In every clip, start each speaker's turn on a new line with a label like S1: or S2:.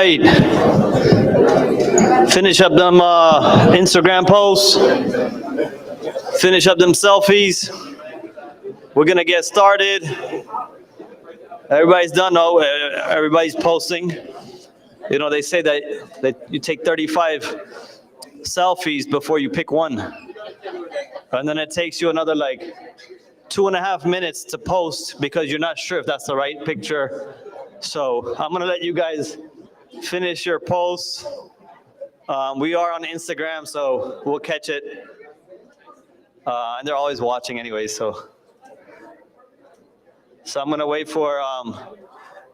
S1: right. Finish up them Instagram posts. Finish up them selfies. We're gonna get started. Everybody's done. No, everybody's posting. You know, they say that you take 35 selfies before you pick one. And then it takes you another like 2.5 minutes to post because you're not sure if that's the right picture. So I'm gonna let you guys finish your posts. We are on Instagram, so we'll catch it. And they're always watching anyway, so I'm gonna wait for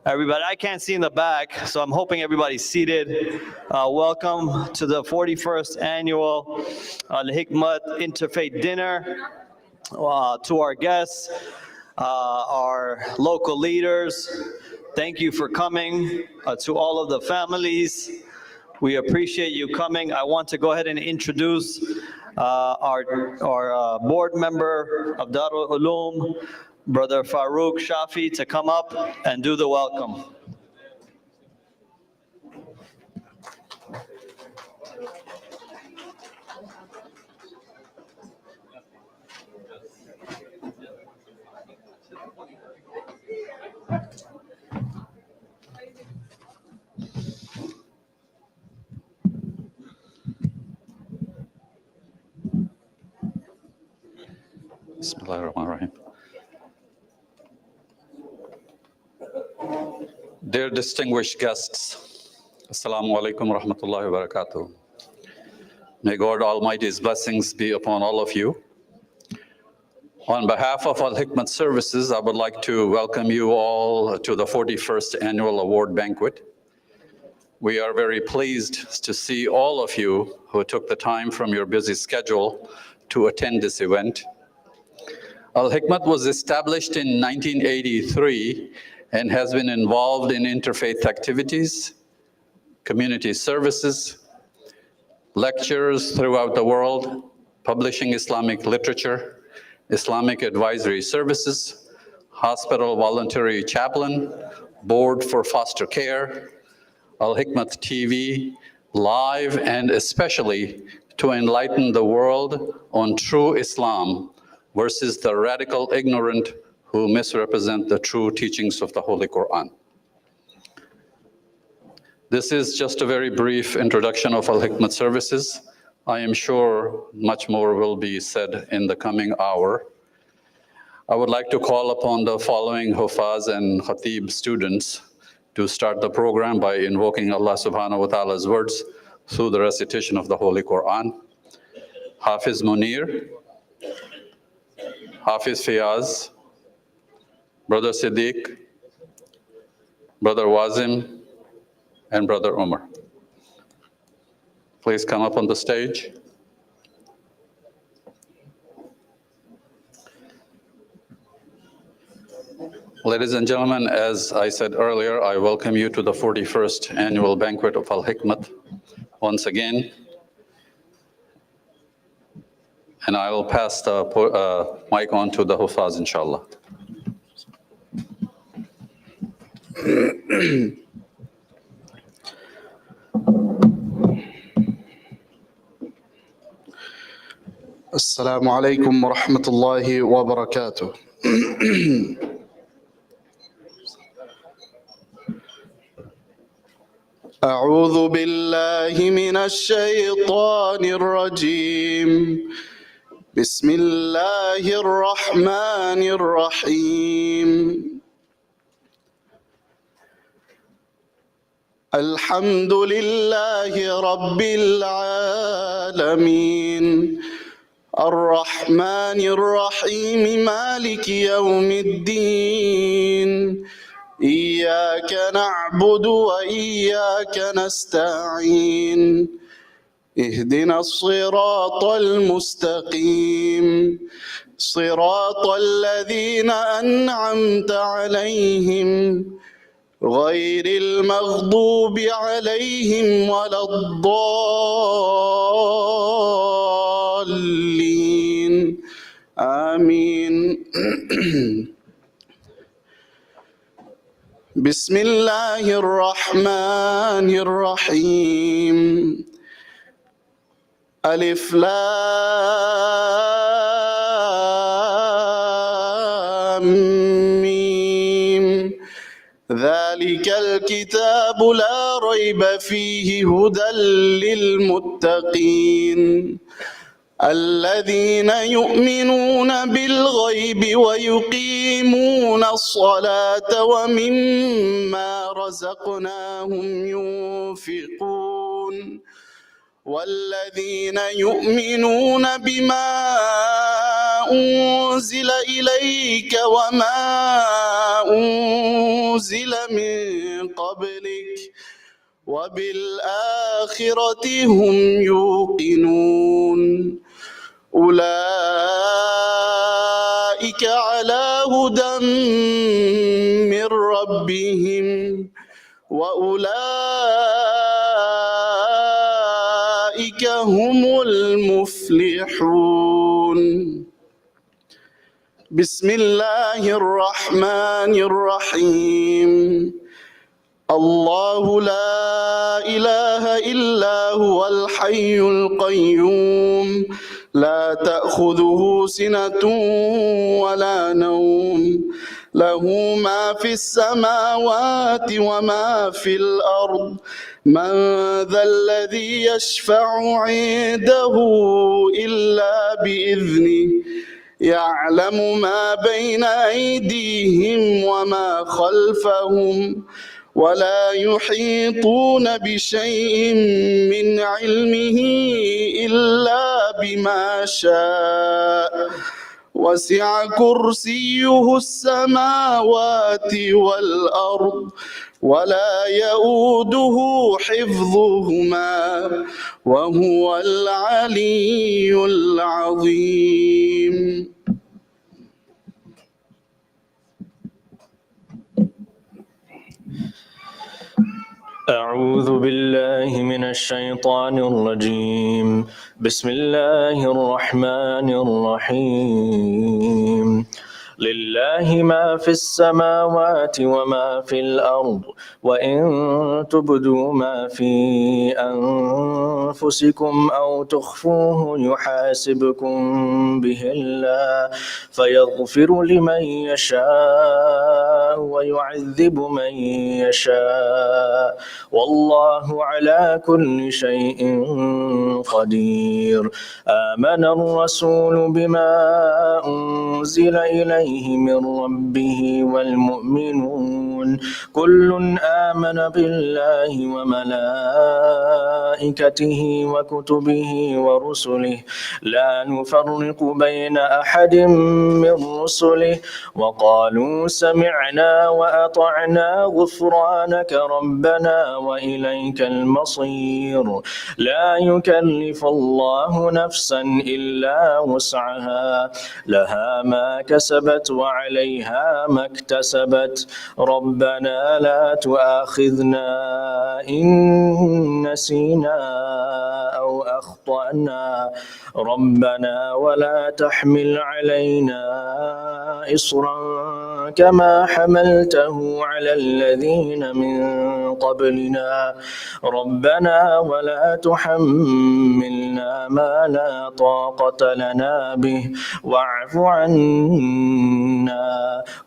S1: everybody. I can't see in the back, so I'm hoping everybody's seated. Welcome to the 41st annual AL-HIKMAT Interfaith Dinner. To our guests, our local leaders, thank you for coming. To all of the families, we appreciate you coming. I want to go ahead and introduce our board member of Darul Uloom, Brother Farouk Shafi, to come up and do the welcome.
S2: Bismillahirrahmanirrahim. Dear distinguished guests, Assalamu alaikum wa rahmatullahi wa barakatuh. May God Almighty's blessings be upon all of you. On behalf of AL-HIKMAT Services, I would like to welcome you all to the 41st Annual Award Banquet. We are very pleased to see all of you who took the time from your busy schedule to attend this event. AL-HIKMAT was established in 1983 and has been involved in interfaith activities, community services, lectures throughout the world, publishing Islamic literature, Islamic advisory services, hospital voluntary chaplain, board for foster care, AL-HIKMAT TV, live and especially to enlighten the world on true Islam versus the radical ignorant who misrepresent the true teachings of the Holy Quran. This is just a very brief introduction of AL-HIKMAT Services. I am sure much more will be said in the coming hour. I would like to call upon the following Hufaz and Khatib students to start the program by invoking Allah subhanahu wa ta'ala's words through the recitation of the Holy Quran. Hafiz Munir, Hafiz Fiyaz, Brother Siddiq, Brother Wazim, and Brother Umar. Please come up on the stage. Ladies and gentlemen, as I said earlier, I welcome you to the 41st Annual Banquet of AL-HIKMAT once again. And I will pass the mic on to the Hufaz, inshallah.
S3: Assalamu alaikum wa rahmatullahi wa barakatuh. أعوذ بالله من الشيطان الرجيم. بسم الله الرحمن الرحيم. الحمد لله رب العالمين الرحمن الرحيم مالك يوم الدين إياك نعبد وإياك نستعين اهدنا الصراط المستقيم صراط الذين أنعمت عليهم غير المغضوب عليهم ولا الضالين آمين. بسم الله الرحمن الرحيم ألف لام ميم ذلك الكتاب لا ريب فيه هدى للمتقين الذين يؤمنون بالغيب ويقيمون الصلاة ومما رزقناهم ينفقون والذين يؤمنون بما أنزل إليك وما أنزل من قبلك وبالآخرة هم يوقنون أولئك على هدى من ربهم وأولئك هم المفلحون بسم الله الرحمن الرحيم الله لا إله إلا هو الحي القيوم لا تأخذه سنة ولا نوم له ما في السماوات وما في الأرض من ذا الذي يشفع عنده إلا بإذنه يعلم ما بين أيديهم وما خلفهم ولا يحيطون بشيء من علمه إلا بما شاء وسع كرسيه السماوات والأرض ولا يؤوده حفظهما وهو العلي العظيم
S4: أعوذ بالله من الشيطان الرجيم بسم الله الرحمن الرحيم لله ما في السماوات وما في الأرض وإن تبدوا ما في أنفسكم أو تخفوه يحاسبكم به الله فيغفر لمن يشاء ويعذب من يشاء والله على كل شيء قدير آمن الرسول بما أنزل إليه من ربه والمؤمنون كل آمن بالله وملائكته وكتبه ورسله لا نفرق بين أحد من رسله وقالوا سمعنا وأطعنا غفرانك ربنا وإليك المصير لا يكلف الله نفسا إلا وسعها لها ما كسبت وعليها ما اكتسبت ربنا لا تؤاخذنا إن نسينا أو أخطأنا ربنا ولا تحمل علينا إصرا كما حملته على الذين من قبلنا ربنا ولا تحملنا ما لا طاقة لنا به واعف عنا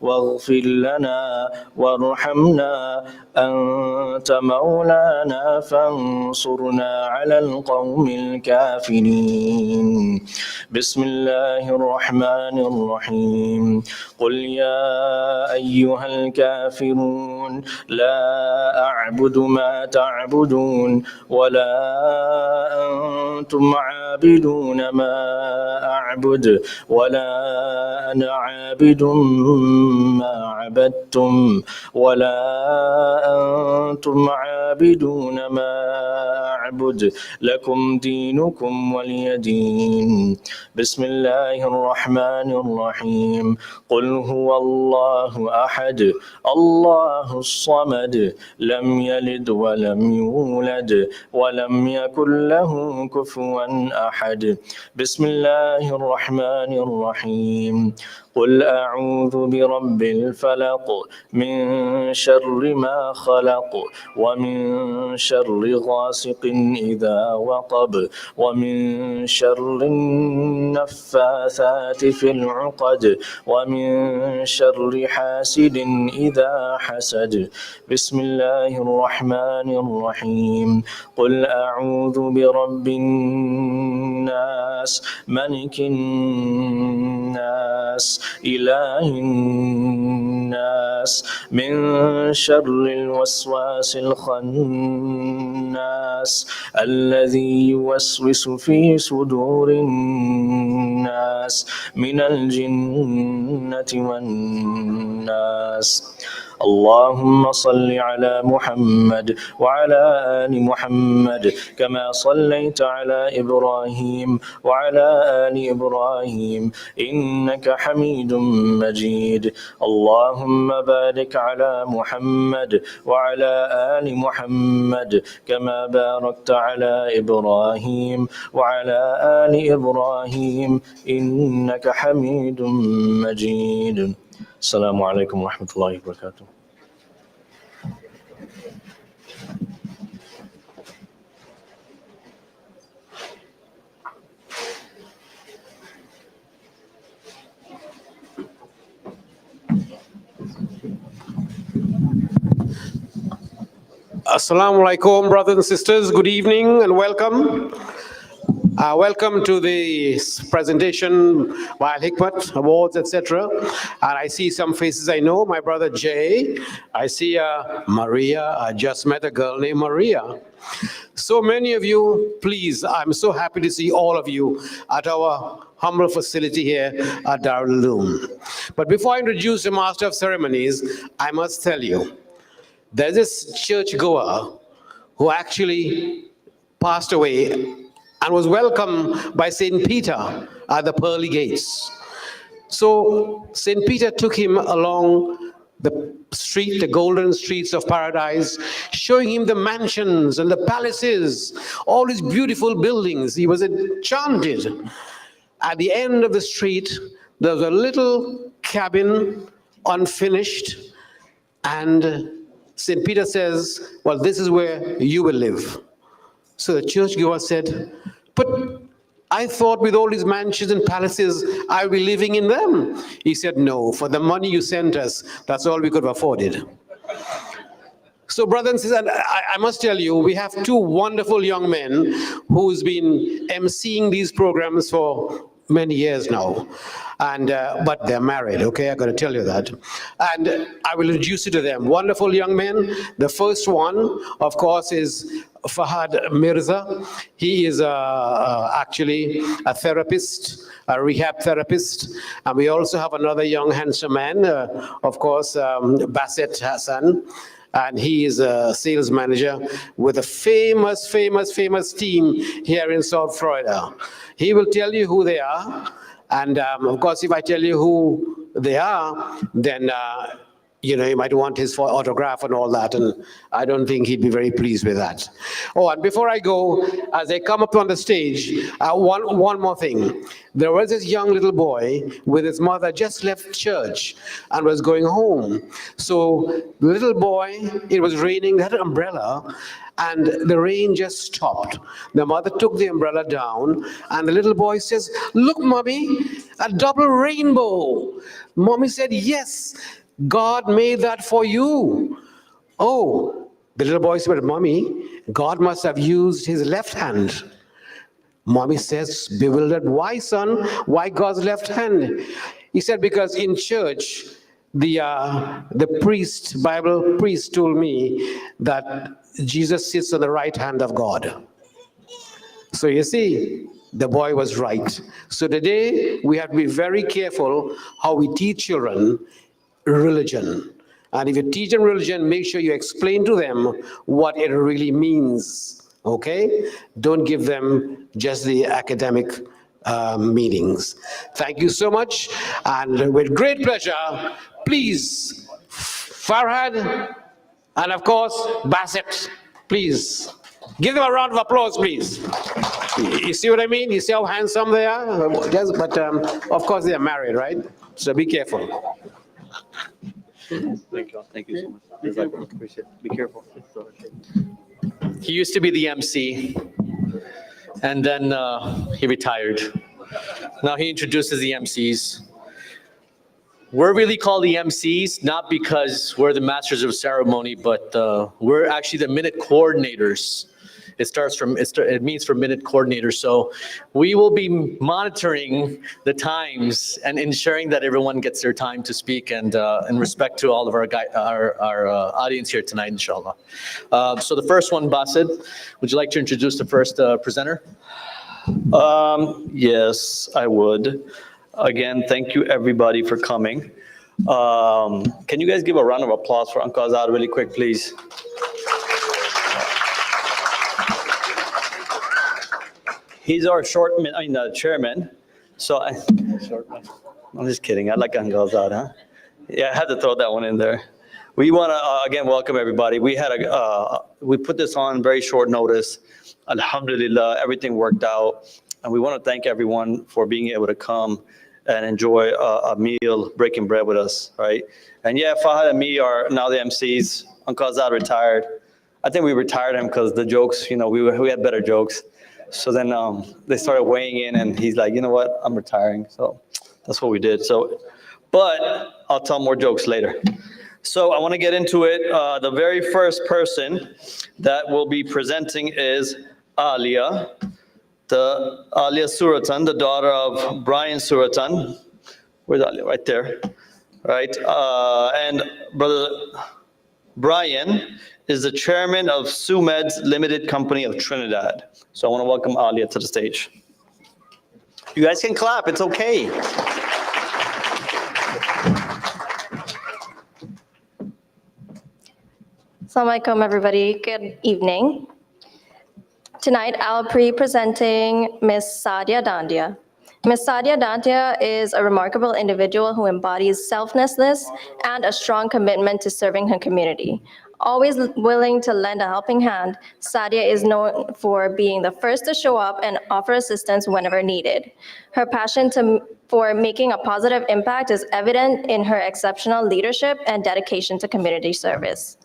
S4: واغفر لنا وارحمنا أنت مولانا فانصرنا على القوم الكافرين بسم الله الرحمن الرحيم قل يا أيها الكافرون لا أعبد ما تعبدون ولا أنتم عابدون ما أعبد ولا أنا عابد ما عبدتم ولا أنتم عابدون ما أعبد لكم دينكم ولي دين بسم الله الرحمن الرحيم قل هو الله أحد الله الصمد لم يلد ولم يولد ولم يكن له كفوا أحد بسم الله الرحمن الرحيم قل أعوذ برب الفلق من شر ما خلق ومن شر غاسق إذا وقب ومن شر النفاثات في العقد ومن شر حاسد إذا حسد. بسم الله الرحمن الرحيم. قل أعوذ برب الناس ملك الناس إله الناس من شر الوسواس الخناس الذي يوسوس في صدور الناس من الجنة والناس. اللهم صل على محمد وعلى آل محمد كما صليت على إبراهيم وعلى آل إبراهيم إنك حميد مجيد. اللهم بارك على محمد وعلى آل محمد كما باركت على إبراهيم وعلى آل إبراهيم إنك حميد مجيد. السلام عليكم ورحمة الله وبركاته.
S5: Assalamu alaikum, brothers and sisters. Good evening and welcome. Welcome to the presentation by AL-HIKMAT Awards, etc. And I see some faces I know. My brother Jay. I see Maria. I just met a girl named Maria. So many of you, please, I'm so happy to see all of you at our humble facility here at Darul Uloom. But before I introduce the Master of Ceremonies, I must tell you, there's this churchgoer who actually passed away and was welcomed by St. Peter at the pearly gates. So St. Peter took him along the street, the golden streets of paradise, showing him the mansions and the palaces, all these beautiful buildings. He was enchanted. At the end of the street, there was a little cabin, unfinished, and St. Peter says, well, this is where you will live. So the churchgoer said, but I thought with all these mansions and palaces, I'll be living in them. He said, no, for the money you sent us, that's all we could have afforded. So brothers and sisters, I must tell you, we have two wonderful young men who's been emceeing these programs for many years now. And but they're married, okay? I'm going to tell you that. And I will introduce you to them. Wonderful young men. The first one, of course, is Fahad Mirza. He is actually a therapist, a rehab therapist. And we also have another young, handsome man, of course, Bassett Hassan. And he is a sales manager with a famous team here in South Florida. He will tell you who they are. And of course, if I tell you who they are, then you know, you might want his autograph and all that, and I don't think he'd be very pleased with that. Oh, and before I go, as they come up on the stage, one more thing. There was this young little boy with his mother, just left church and was going home. So the little boy, it was raining, they had an umbrella, and the rain just stopped. The mother took the umbrella down, and the little boy says, look, mommy, a double rainbow. Mommy said, yes, God made that for you. Oh, the little boy said, mommy, God must have used his left hand. Mommy says, bewildered, why, son? Why God's left hand? He said, because in church, the priest, Bible priest told me that Jesus sits on the right hand of God. So you see, the boy was right. So today, we have to be very careful how we teach children religion. And if you teach them religion, make sure you explain to them what it really means, okay? Don't give them just the academic meanings. Thank you so much, and with great pleasure, please, Farhad, and of course, Bassett, please. Give them a round of applause, please. You see what I mean? You see how handsome they are? But of course, they are married, right? So be careful.
S1: Thank you. Thank you so much. Appreciate it. Be careful.
S4: He used to be the MC, and then he retired. Now he introduces the MCs. We're really called the MCs, not because we're the masters of ceremony, but we're actually the minute coordinators. It means for minute coordinator. So we will be monitoring the times and ensuring that everyone gets their time to speak, and in respect to all of our audience here tonight, inshallah. So the first one, Basid, would you like to introduce the first presenter?
S1: Yes, I would. Again, thank you everybody for coming. Can you guys give a round of applause for Uncle Azad really quick, please? He's our chairman. So I'm just kidding. I like Uncle Azad, huh? Yeah, I had to throw that one in there. We want to again welcome everybody. We put this on very short notice. Alhamdulillah, everything worked out, and we want to thank everyone for being able to come and enjoy a meal, breaking bread with us, right? And yeah, Fahad and me are now the MCs. Uncle Azad retired. I think we retired him because the jokes, we had better jokes. So then they started weighing in, and he's like, you know what, I'm retiring. So that's what we did. But I'll tell more jokes later. So I want to get into it. The very first person that will be presenting is Alia. Alia Suratan, the daughter of Brian Suratan. Where's Alia? Right there. Right. And brother Brian is the chairman of SUMED's Limited Company of Trinidad. So I want to welcome Alia to the stage. You guys can clap. It's okay.
S6: Assalamu alaikum, everybody. Good evening. Tonight, I'll be presenting Ms. Sadia Dandia. Ms. Sadia Dandia is a remarkable individual who embodies selflessness and a strong commitment to serving her community. Always willing to lend a helping hand, Sadia is known for being the first to show up and offer assistance whenever needed. Her passion for making a positive impact is evident in her exceptional leadership and dedication to community service.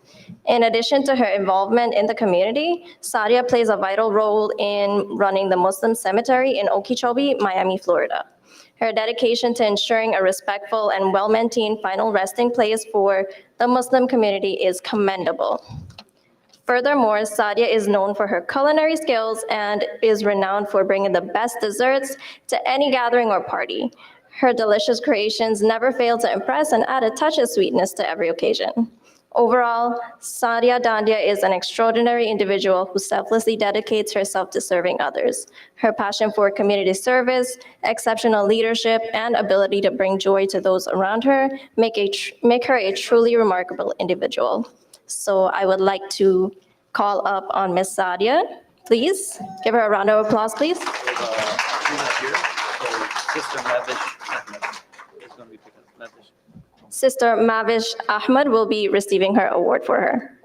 S6: In addition to her involvement in the community, Sadia plays a vital role in running the Muslim cemetery in Okeechobee, Miami, Florida. Her dedication to ensuring a respectful and well-maintained final resting place for the Muslim community is commendable. Furthermore, Sadia is known for her culinary skills and is renowned for bringing the best desserts to any gathering or party. Her delicious creations never fail to impress and add a touch of sweetness to every occasion. Overall, Sadia Dandia is an extraordinary individual who selflessly dedicates herself to serving others. Her passion for community service, exceptional leadership, and ability to bring joy to those around her make her a truly remarkable individual. So I would like to call up on Ms. Sadia. Please give her a round of applause, please. Sister Mavish Ahmed will be receiving her award for her.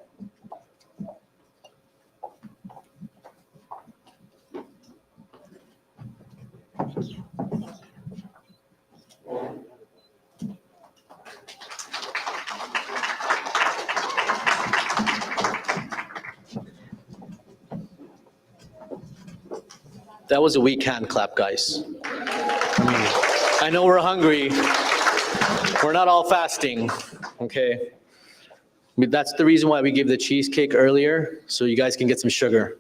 S4: That was a weak hand clap, guys. I know we're hungry. We're not all fasting, okay? That's the reason why we gave the cheesecake earlier, so you guys can get some sugar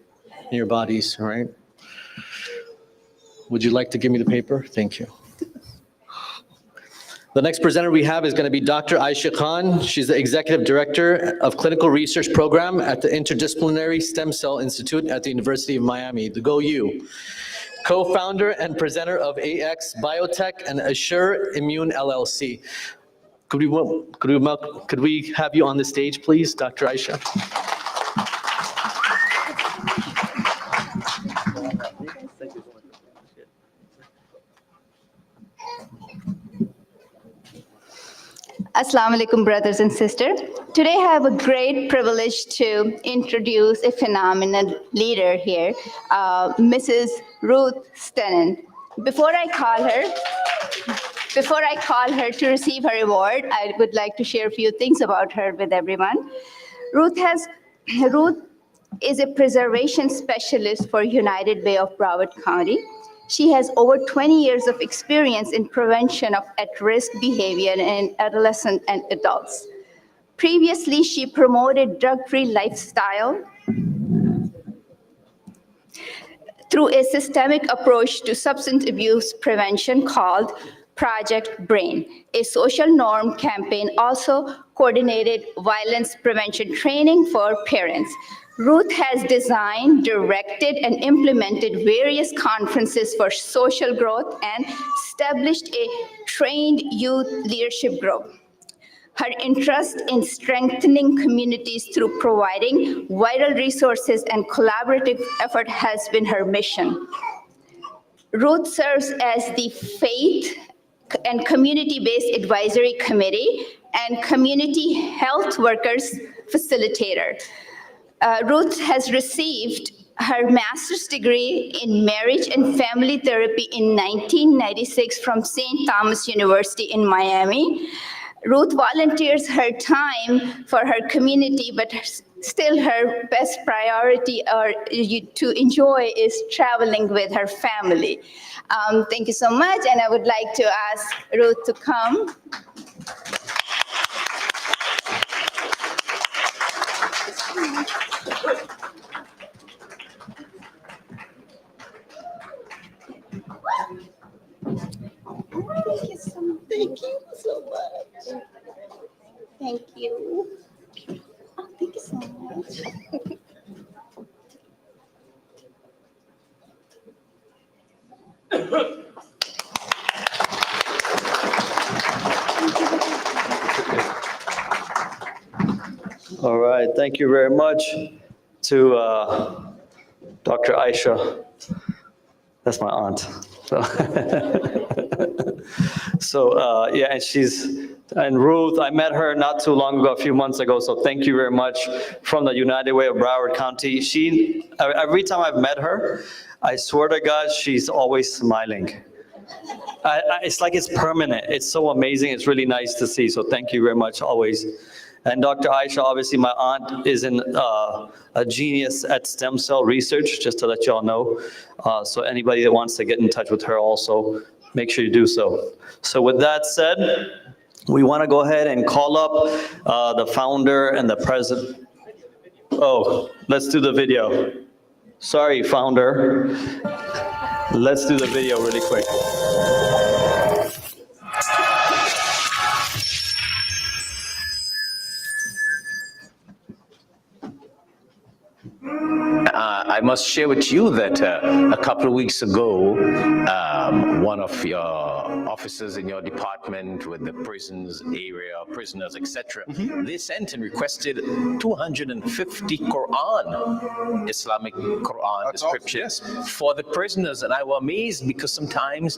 S4: in your bodies, all right? Would you like to give me the paper? Thank you. The next presenter we have is going to be Dr. Aisha Khan. She's the Executive Director of Clinical Research Program at the Interdisciplinary Stem Cell Institute at the University of Miami, the GO-U. Co-founder and presenter of AX Biotech and Assure Immune LLC. Could we have you on the stage, please, Dr. Aisha?
S7: Assalamu alaikum, brothers and sisters. Today I have a great privilege to introduce a phenomenal leader here, Mrs. Ruth Stenen. Before I call her, Before I call her to receive her award, I would like to share a few things about her with everyone. Ruth is a preservation specialist for United Way of Broward County. She has over 20 years of experience in prevention of at-risk behavior in adolescents and adults. Previously, she promoted drug-free lifestyle through a systemic approach to substance abuse prevention called Project Brain. A social norm campaign also coordinated violence prevention training for parents. Ruth has designed, directed, and implemented various conferences for social growth and established a trained youth leadership group. Her interest in strengthening communities through providing vital resources and collaborative effort has been her mission. Ruth serves as the Faith and Community-Based Advisory Committee and Community Health Workers Facilitator. Ruth has received her master's degree in marriage and family therapy in 1996 from St. Thomas University in Miami. Ruth volunteers her time for her community, but still her best priority to enjoy is traveling with her family. Thank you so much, and I would like to ask Ruth to come. Thank you so much. Thank you. Oh, thank you so much.
S1: All right, thank you very much to Dr. Aisha. That's my aunt. So yeah, and Ruth, I met her not too long ago, a few months ago, so thank you very much, from the United Way of Broward County. Every time I've met her, I swear to God, she's always smiling. It's like it's permanent. It's so amazing. It's really nice to see, so thank you very much, always. And Dr. Aisha, obviously my aunt is a genius at stem cell research, just to let you all know. So anybody that wants to get in touch with her also, make sure you do so. So with that said, we want to go ahead and call up the founder and the president. Oh, let's do the video. Sorry, founder. Let's do the video really quick.
S8: I must share with you that a couple of weeks ago, one of your officers in your department with the prisons area, prisoners, etc., they sent and requested 250 Quran, Islamic Quran descriptions for the prisoners. And I was amazed because sometimes,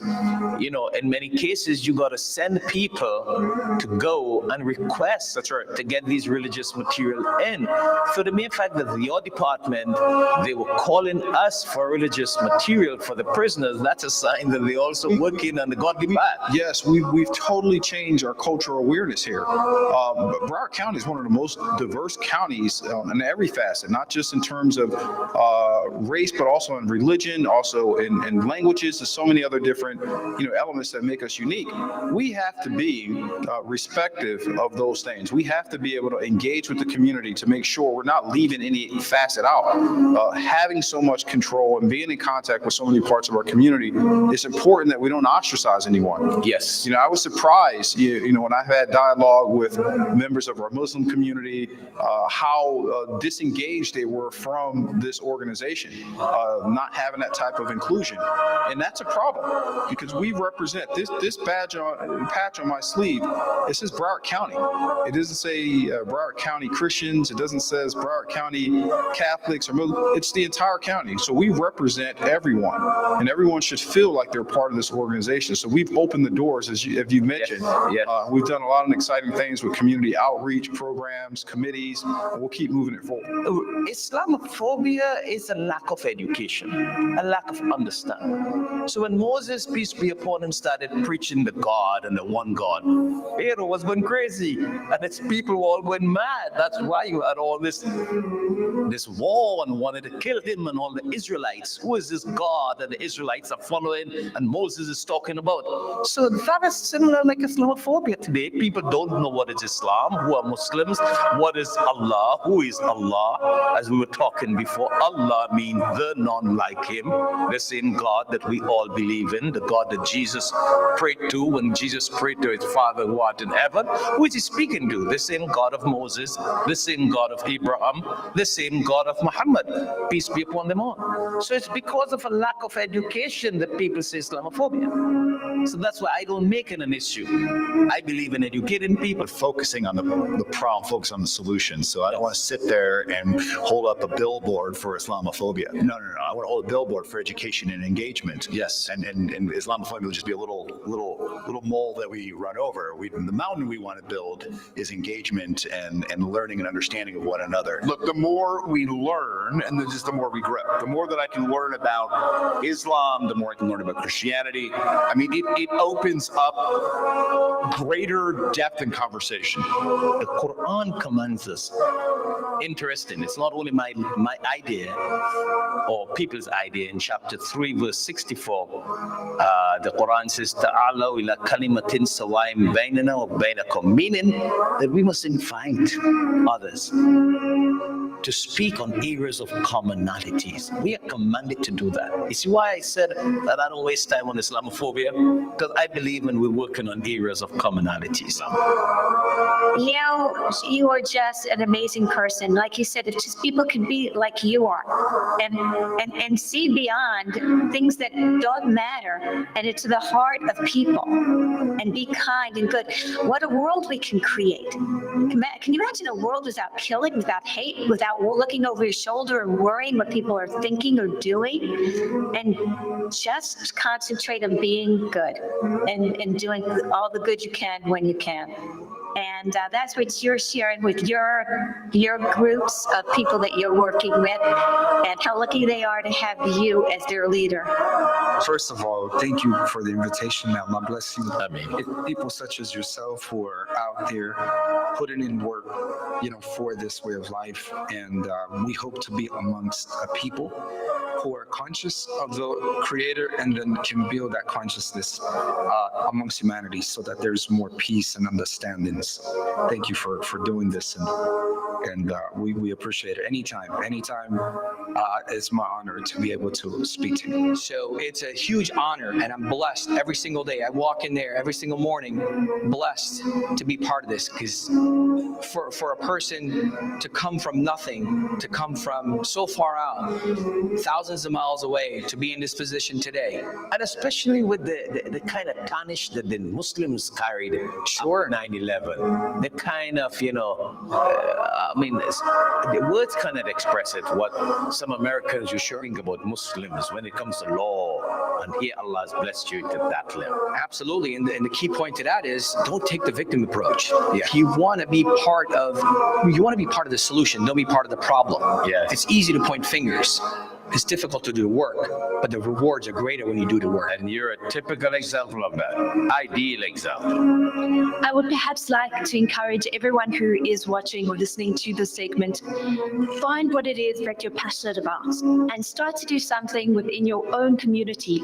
S8: you know, in many cases, you got to send people to go and request to get these religious material in. So the mere fact that your department, they were calling us for religious material for the prisoners, that's a sign that they're also working on the godly path.
S9: Yes, we've totally changed our cultural awareness here. Broward County is one of the most diverse counties in every facet, not just in terms of race, but also in religion, also in languages. There's so many other different, elements that make us unique. We have to be respective of those things. We have to be able to engage with the community to make sure we're not leaving any facet out. Having so much control and being in contact with so many parts of our community, it's important that we don't ostracize anyone.
S8: Yes.
S9: I was surprised, when I had dialogue with members of our Muslim community, how disengaged they were from this organization, not having that type of inclusion. And that's a problem because we represent this patch on my sleeve. It says Broward County. It doesn't say Broward County Christians. It doesn't say Broward County Catholics or Muslims. It's the entire county. So we represent everyone, and everyone should feel like they're part of this organization. So we've opened open the doors, as you mentioned.
S8: Yes.
S9: We've done a lot of exciting things with community outreach programs, committees, and we'll keep moving it forward.
S8: Islamophobia is a lack of education, a lack of understanding. So when Moses, peace be upon him, started preaching the God and the one God, Pharaoh was going crazy, and its people were all going mad. That's why you had all this war and wanted to kill him and all the Israelites. Who is this God that the Israelites are following and Moses is talking about? So that is similar like Islamophobia today. People don't know what is Islam, who are Muslims, what is Allah, who is Allah. As we were talking before, Allah means the none like him, the same God that we all believe in, the God that Jesus prayed to when Jesus prayed to his Father who art in heaven. Who is he speaking to? The same God of Moses, the same God of Abraham, the same God of Muhammad, peace be upon them all. So it's because of a lack of education that people say Islamophobia. So that's why I don't make it an issue. I believe in educating people.
S10: Focusing on the problem, focus on the solution. So I don't want to sit there and hold up a billboard for Islamophobia. No. I want to hold a billboard for education and engagement.
S8: Yes.
S10: And Islamophobia will just be a little mole that we run over. The mountain we want to build is engagement and learning and understanding of one another.
S9: Look, the more we learn, and then just the more we grow. The more that I can learn about Islam, the more I can learn about Christianity. I mean, it opens up greater depth in conversation.
S8: The Quran commands us. Interesting. It's not only my idea or people's idea. In chapter 3, verse 64, the Quran says, "Ta'alaw ila kalimatin sawa'in bainana wa bainakum," meaning that we must invite others to speak on areas of commonalities. We are commanded to do that. You see why I said that I don't waste time on Islamophobia? Because I believe when we're working on areas of commonalities.
S11: Leo, you are just an amazing person. Like you said, it's just people can be like you are and see beyond things that don't matter and into the heart of people and be kind and good. What a world we can create. Can you imagine a world without killing, without hate, without looking over your shoulder and worrying what people are thinking or doing, and just concentrate on being good and doing all the good you can when you can. And that's what you're sharing with your groups of people that you're working with, and how lucky they are to have you as their leader.
S12: First of all, thank you for the invitation. Allah bless you. It's people such as yourself who are out there putting in work, for this way of life. And we hope to be amongst a people who are conscious of the Creator and then can build that consciousness amongst humanity so that there's more peace and understandings. Thank you for doing this, and we appreciate it. Anytime, it's my honor to be able to speak to you.
S13: So it's a huge honor, and I'm blessed every single day. I walk in there every single morning, blessed to be part of this, because for a person to come from nothing, to come from so far out, thousands of miles away, to be in this position today.
S8: And especially with the kind of tarnish that the Muslims carried after 9/11, the kind of, the words cannot express it, what some Americans are sharing about Muslims when it comes to law, and here Allah has blessed you to that level.
S13: Absolutely, and the key point to that is don't take the victim approach.
S8: Yeah.
S13: If you want to be part of the solution, don't be part of the problem.
S8: Yes.
S13: It's easy to point fingers. It's difficult to do the work, but the rewards are greater when you do the work.
S8: And you're a typical example of that, ideal example.
S11: I would perhaps like to encourage everyone who is watching or listening to this segment, find what it is that you're passionate about and start to do something within your own community.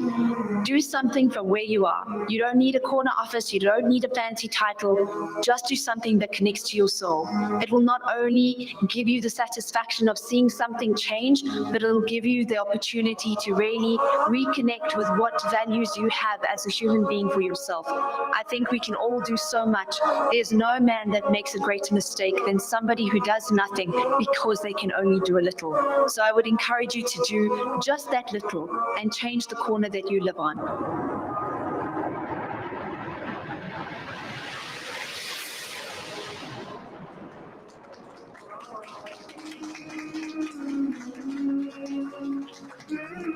S11: Do something from where you are. You don't need a corner office. You don't need a fancy title. Just do something that connects to your soul. It will not only give you the satisfaction of seeing something change, but it will give you the opportunity to really reconnect with what values you have as a human being for yourself. I think we can all do so much. There's no man that makes a greater mistake than somebody who does nothing because they can only do a little. So I would encourage you to do just that little and change the corner that you live on.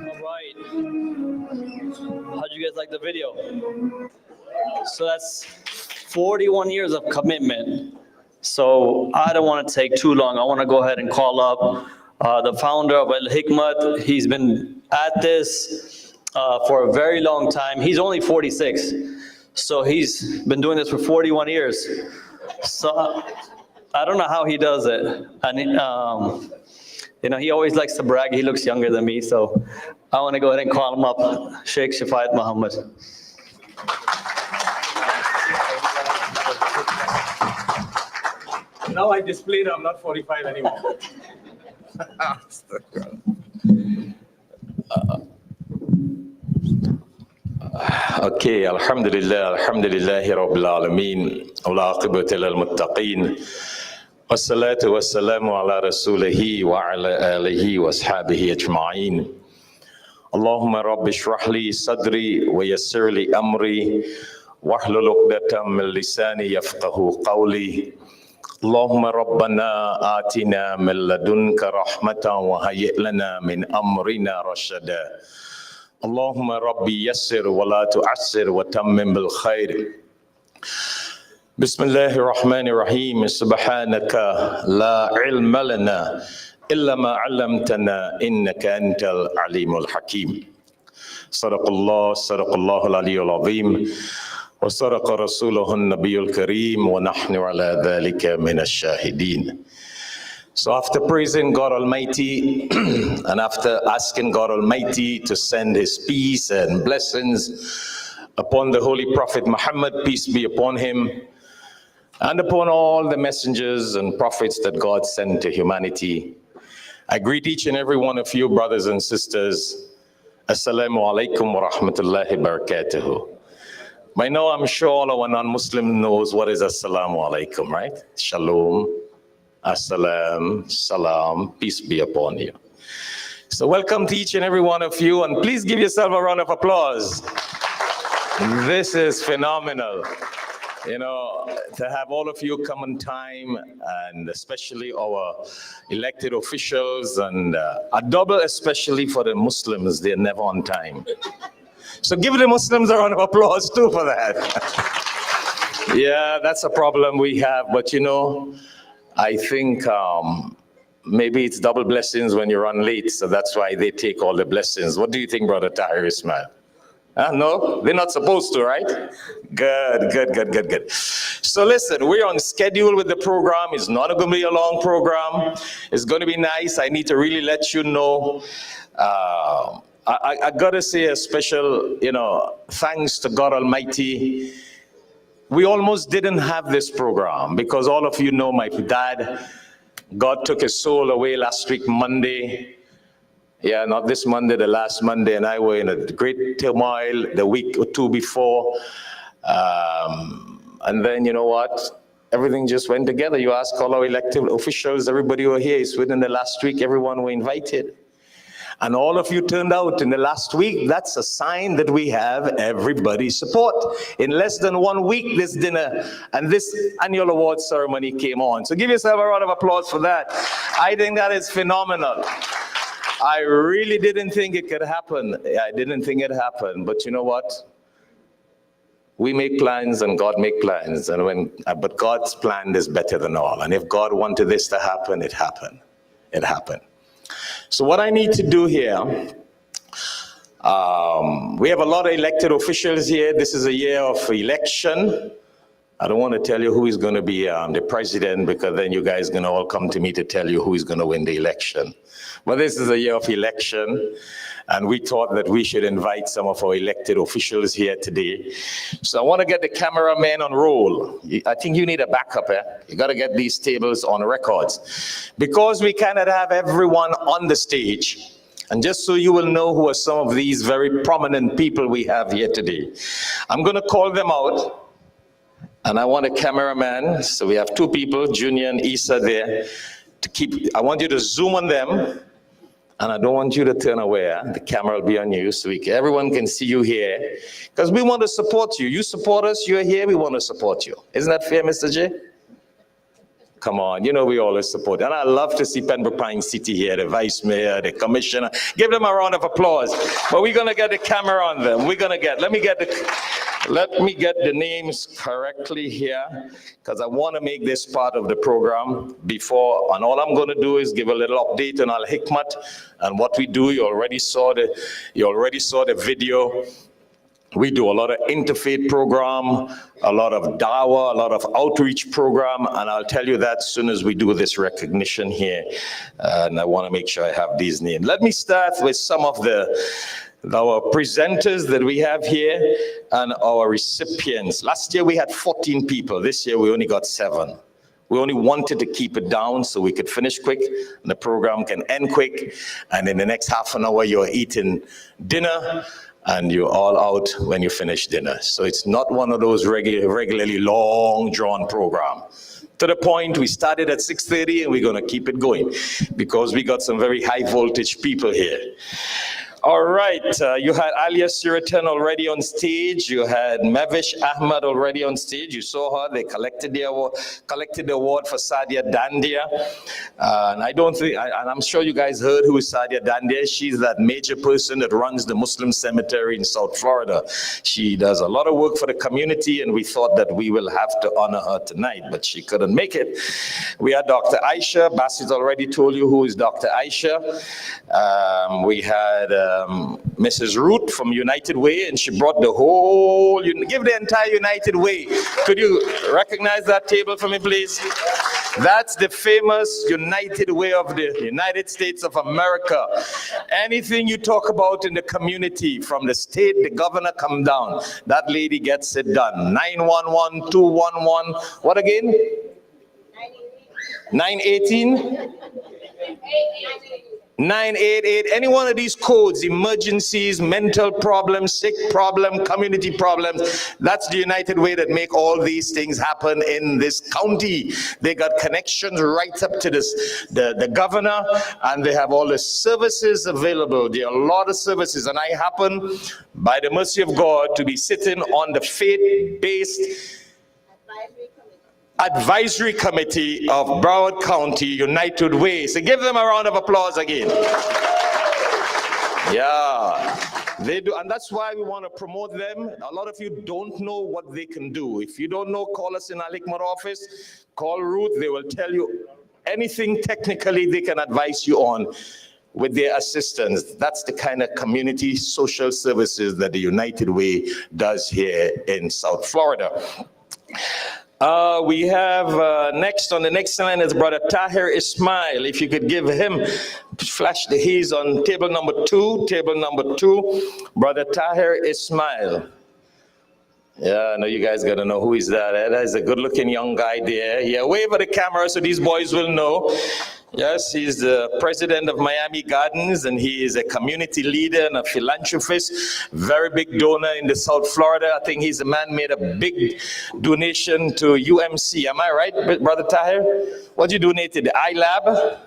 S1: All right. How'd you guys like the video? So that's 41 years of commitment. So I don't want to take too long. I want to go ahead and call up the founder of AL-HIKMAT. He's been at this for a very long time. He's only 46. So he's been doing this for 41 years. So I don't know how he does it. And you know, he always likes to brag. He looks younger than me. So I want to go ahead and call him up, Sheikh Shafayat Muhammad.
S14: Now I displayed I'm not 45 anymore.
S8: Okay, alhamdulillah, alhamdulillahi rabbil alameen, wal aqibatu lil muttaqin. Wassalatu wassalamu ala rasulihi wa ala alihi wa ashabihi ajma'in. Allahumma rabbi shrah li sadri wa yassir li amri wahlul 'uqdatam min lisani yafqahu qawli. Allahumma rabbana atina min ladunka rahmatan wa hayyi' lana min amrina rashada. Allahumma rabbi yassir wa la tu'assir wa tammim bil khair. Bismillahir Rahmanir Rahim. Subhanaka la ilma lana illa ma 'allamtana innaka antal alimul hakim. Sadaqallahul aliyyul azim. Wa sadaqa rasuluhun nabiyul kareem wa nahnu ala dhalika minash shahidin. So after praising God Almighty and after asking God Almighty to send his peace and blessings upon the Holy Prophet Muhammad, peace be upon him, and upon all the messengers and prophets that God sent to humanity, I greet each and every one of you, brothers and sisters. Assalamu alaikum wa rahmatullahi wa barakatuhu. By now, I'm sure all our non-Muslim knows what is Assalamu alaikum, right? Shalom, Assalam, Salam, peace be upon you. So welcome to each and every one of you, and please give yourself a round of applause. This is phenomenal. You know, to have all of you come on time, and especially our elected officials, and a double especially for the Muslims, they're never on time. So give the Muslims a round of applause too for that. Yeah, that's a problem we have, but you know, I think maybe it's double blessings when you run late, so that's why they take all the blessings. What do you think, Brother Tahir Ismail? No, they're not supposed to, right? Good. So listen, we're on schedule with the program. It's not going to be a long program. It's going to be nice. I need to really let you know. I got to say a special, you know, thanks to God Almighty. We almost didn't have this program because all of you know my dad, God took his soul away last week, Monday. Yeah, not this Monday, the last Monday, and I were in a great turmoil the week or two before. And then, you know what? Everything just went together. You ask all our elected officials, everybody who are here, it's within the last week, everyone were invited. And all of you turned out in the last week. That's a sign that we have everybody's support. In less than 1 week, this dinner and this annual award ceremony came on. So give yourself a round of applause for that. I think that is phenomenal. I really didn't think it could happen. I didn't think it happened. But you know what? We make plans and God make plans. And but God's plan is better than all. And if God wanted this to happen, it happened. It happened. So what I need to do here, we have a lot of elected officials here. This is a year of election. I don't want to tell you who is going to be the president, because then you guys are going to all come to me to tell you who is going to win the election. But this is a year of election, and we thought that we should invite some of our elected officials here today. So I want to get the cameraman on roll. I think you need a backup, eh? You got to get these tables on records. Because we cannot have everyone on the stage, and just so you will know who are some of these very prominent people we have here today, I'm going to call them out. And I want a cameraman, so we have two people, Junior and Issa there, to keep, I want you to zoom on them, and I don't want you to turn away. The camera will be on you, so everyone can see you here, because we want to support you. You support us, you're here, we want to support you. Isn't that fair, Mr. J? Come on, you know we always support. And I love to see Pembroke Pines City here, the Vice Mayor, the Commissioner. Give them a round of applause. But we're going to get the camera on them. We're going to get, let me get
S15: Let me get the names correctly here, because I want to make this part of the program before, and all I'm going to do is give a little update on Al-HIKMAT and what we do. You already saw the video. We do a lot of interfaith program, a lot of dawah, a lot of outreach program, and I'll tell you that as soon as we do this recognition here. And I want to make sure I have these names. Let me start with some of our presenters that we have here and our recipients. Last year we had 14 people. This year we only got 7. We only wanted to keep it down so we could finish quick and the program can end quick. And in the next half an hour, you're eating dinner and you're all out when you finish dinner. So it's not one of those regularly long drawn program. To the point, we started at 6:30 and we're gonna keep it going because we got some very high voltage people here. All right, you had Alia Suritan already on stage. You had Mavish Ahmad already on stage. You saw her. They collected the award for Sadia Dandia. And I'm sure you guys heard who is Sadia Dandia. She's that major person that runs the Muslim cemetery in South Florida. She does a lot of work for the community, and we thought that we will have to honor her tonight, but she couldn't make it. We had Dr. Aisha. Basit already told you who is Dr. Aisha. We had Mrs. Ruth from United Way, and she brought the whole, give the entire United Way. Could you recognize that table for me, please? That's the famous United Way of the United States of America. Anything you talk about in the community, from the state, the governor come down, that lady gets it done. 911, 211, what again? 918? 988, any one of these codes, emergencies, mental problems, sick problem, community problems, that's the United Way that make all these things happen in this county. They got connections right up to the governor, and they have all the services available. There are a lot of services, and I happen, by the mercy of God, to be sitting on the faith-based Advisory Committee of Broward County United Way. So give them a round of applause again. Yeah, they do, and that's why we want to promote them. A lot of you don't know what they can do. If you don't know, call us in Al-HIKMAT office, call Ruth, they will tell you anything technically they can advise you on with their assistance. That's the kind of community social services that the United Way does here in South Florida. We have next on the next line is Brother Tahir Ismail. If you could give him, flash the haze on table number 2, Brother Tahir Ismail. Yeah, I know you guys gotta know who is that. That is a good looking young guy there. Yeah, wave at the camera so these boys will know. Yes, he's the president of Miami Gardens, and he is a community leader and a philanthropist, very big donor in the South Florida. I think he's the man made a big donation to UMC. Am I right, Brother Tahir? What you donated? The iLab?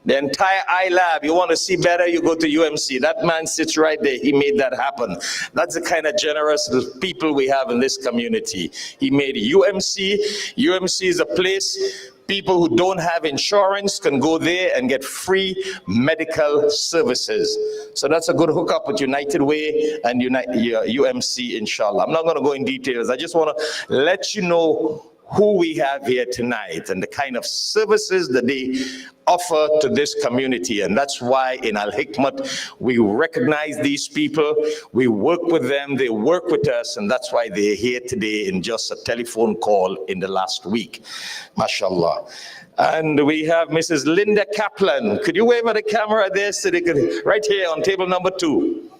S15: The entire iLab. You want to see better, you go to UMC. That man sits right there. He made that happen. That's the kind of generous people we have in this community. He made UMC. UMC is a place people who don't have insurance can go there and get free medical services. So that's a good hookup with United Way and UMC, inshallah. I'm not going to go in details. I just want to let you know who we have here tonight and the kind of services that they offer to this community. And that's why in Al-HIKMAT, we recognize these people, we work with them, they work with us, and that's why they're here today in just a telephone call in the last week. MashaAllah. And we have Mrs. Linda Kaplan. Could you wave at the camera there so they could, right here on table number 2.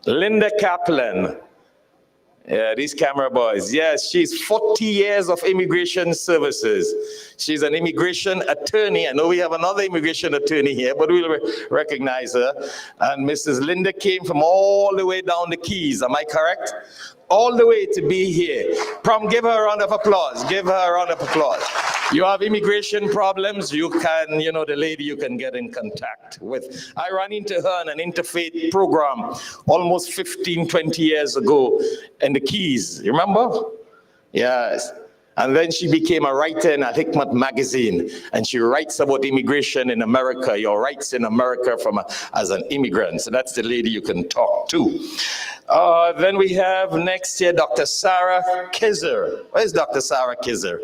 S15: Linda Kaplan. Yeah, these camera boys. Yes, she's 40 years of immigration services. She's an immigration attorney. I know we have another immigration attorney here, but we'll recognize her. And Mrs. Linda came from all the way down the Keys. Am I correct? All the way to be here. Give her a round of applause. Give her a round of applause. You have immigration problems, you can, the lady you can get in contact with. I ran into her in an interfaith program almost 15, 20 years ago in the Keys. You remember? Yes. And then she became a writer in Al-HIKMAT magazine, and she writes about immigration in America, your rights in America as an immigrant. So that's the lady you can talk to. Then we have next here Dr. Sarah Kizzer. Where's Dr. Sarah Kizzer?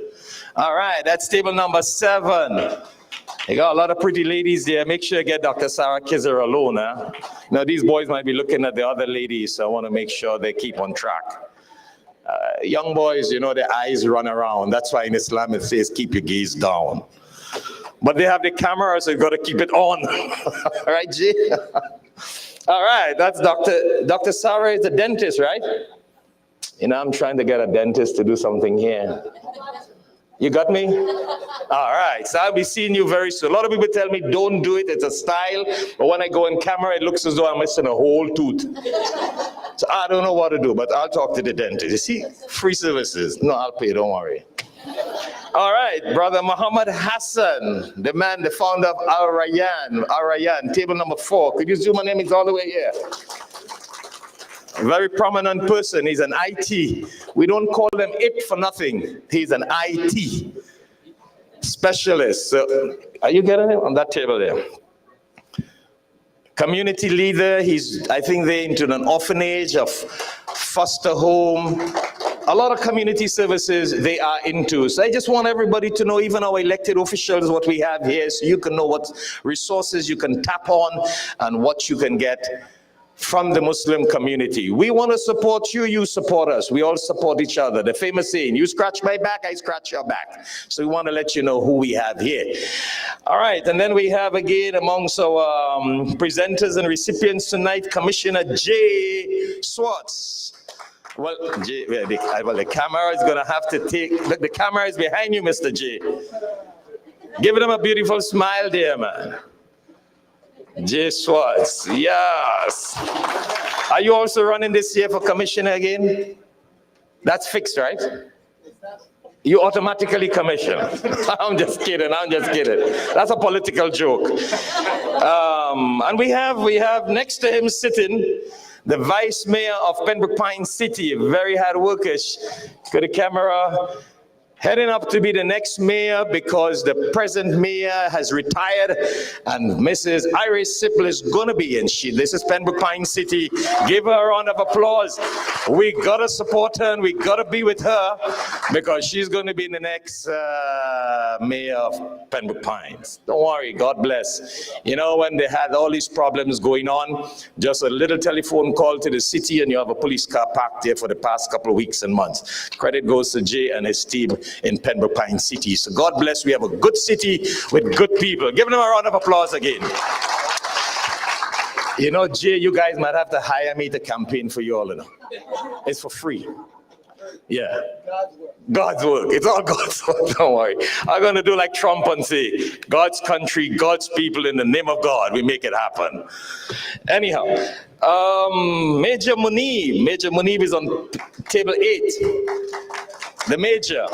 S15: All right, that's table number 7. You got a lot of pretty ladies there. Make sure you get Dr. Sarah Kizzer alone. Huh? Now, these boys might be looking at the other ladies, so I want to make sure they keep on track. Young boys, you know, their eyes run around. That's why in Islam it says, keep your gaze down. But they have the camera, so you got to keep it on. All right, Jay? All right, that's Dr. Sarah is a dentist, right? You know, I'm trying to get a dentist to do something here. You got me? All right, so I'll be seeing you very soon. A lot of people tell me, don't do it, it's a style. But when I go on camera, it looks as though I'm missing a whole tooth. So I don't know what to do, but I'll talk to the dentist. You see, free services. No, I'll pay, don't worry. All right, Brother Muhammad Hassan, the man, the founder of Al-Rayyan, table number 4. Could you zoom on him? He's all the way here. A very prominent person. He's an IT. We don't call them it for nothing. He's an IT specialist. So, are you getting him? On that table there. Community leader. I think they're into an orphanage, a foster home. A lot of community services they are into. So I just want everybody to know, even our elected officials, what we have here, so you can know what resources you can tap on and what you can get from the Muslim community. We want to support you, you support us. We all support each other. The famous saying, you scratch my back, I scratch your back. So we want to let you know who we have here. All right, and then we have again amongst our presenters and recipients tonight, Commissioner J. Swartz. Well, J, the camera is going to have to take, look, the camera is behind you, Mr. J. Give them a beautiful smile there, man. J. Swartz, yes. Are you also running this year for commissioner again? That's fixed, right? You automatically commission. I'm just kidding, That's a political joke. And we have next to him sitting the vice mayor of Pembroke Pines City, very hard worker. Got the camera. Heading up to be the next mayor because the present mayor has retired and Mrs. Iris Sipple is going to be in. This is Pembroke Pines City. Give her a round of applause. We got to support her and we got to be with her because she's going to be the next mayor of Pembroke Pines. Don't worry, God bless. You know, when they had all these problems going on, just a little telephone call to the city and you have a police car parked there for the past couple of weeks and months. Credit goes to Jay and his team in Pembroke Pines City. So God bless, we have a good city with good people. Give them a round of applause again. You know, Jay, you guys might have to hire me to campaign for you all, you know. It's for free. Yeah. God's work. It's all God's work, don't worry. I'm going to do like Trump and say, God's country, God's people, in the name of God, we make it happen. Anyhow, Major Munib is on table 8. The Major.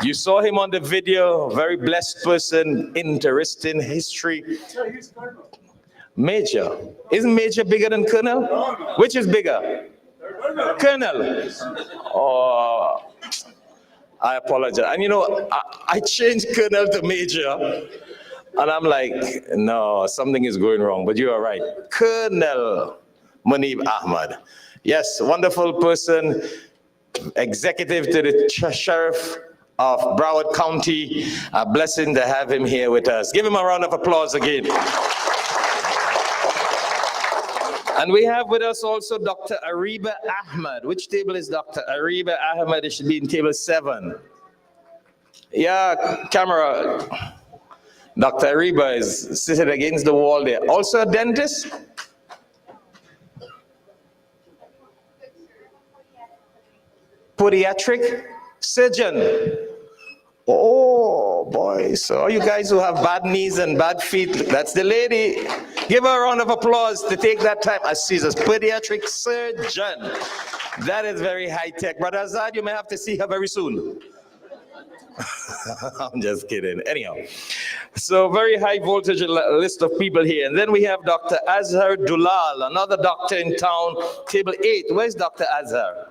S15: You saw him on the video, very blessed person, interesting history. Major. Isn't Major bigger than Colonel? Which is bigger? Colonel. Oh, I apologize. And you know, I changed Colonel to Major. And I'm like, no, something is going wrong. But you are right. Colonel Munib Ahmad. Yes, wonderful person. Executive to the Sheriff of Broward County. A blessing to have him here with us. Give him a round of applause again. And we have with us also Dr. Ariba Ahmad. Which table is Dr. Ariba Ahmad? It should be in table 7. Yeah, camera. Dr. Ariba is seated against the wall there. Also a dentist? Podiatric surgeon. Oh boy, so all you guys who have bad knees and bad feet, that's the lady. Give her a round of applause to take that time. As she's a pediatric surgeon. That is very high tech. Brother Azad, you may have to see her very soon. I'm just kidding. Anyhow, so very high voltage list of people here. And then we have Dr. Azhar Dulal, another doctor in town, table 8. Where's Dr. Azhar?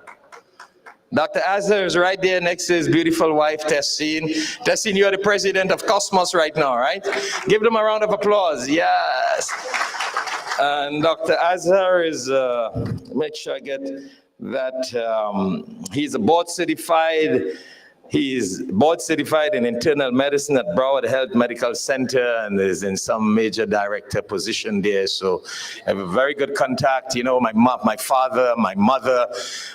S15: Dr. Azhar is right there next to his beautiful wife, Tessine. Tessine, you are the president of Cosmos right now, right? Give them a round of applause. Yes. And Dr. Azhar is, make sure I get that, he's a board certified. He's board certified in internal medicine at Broward Health Medical Center and is in some major director position there. So I have a very good contact. You know, my father, my mother,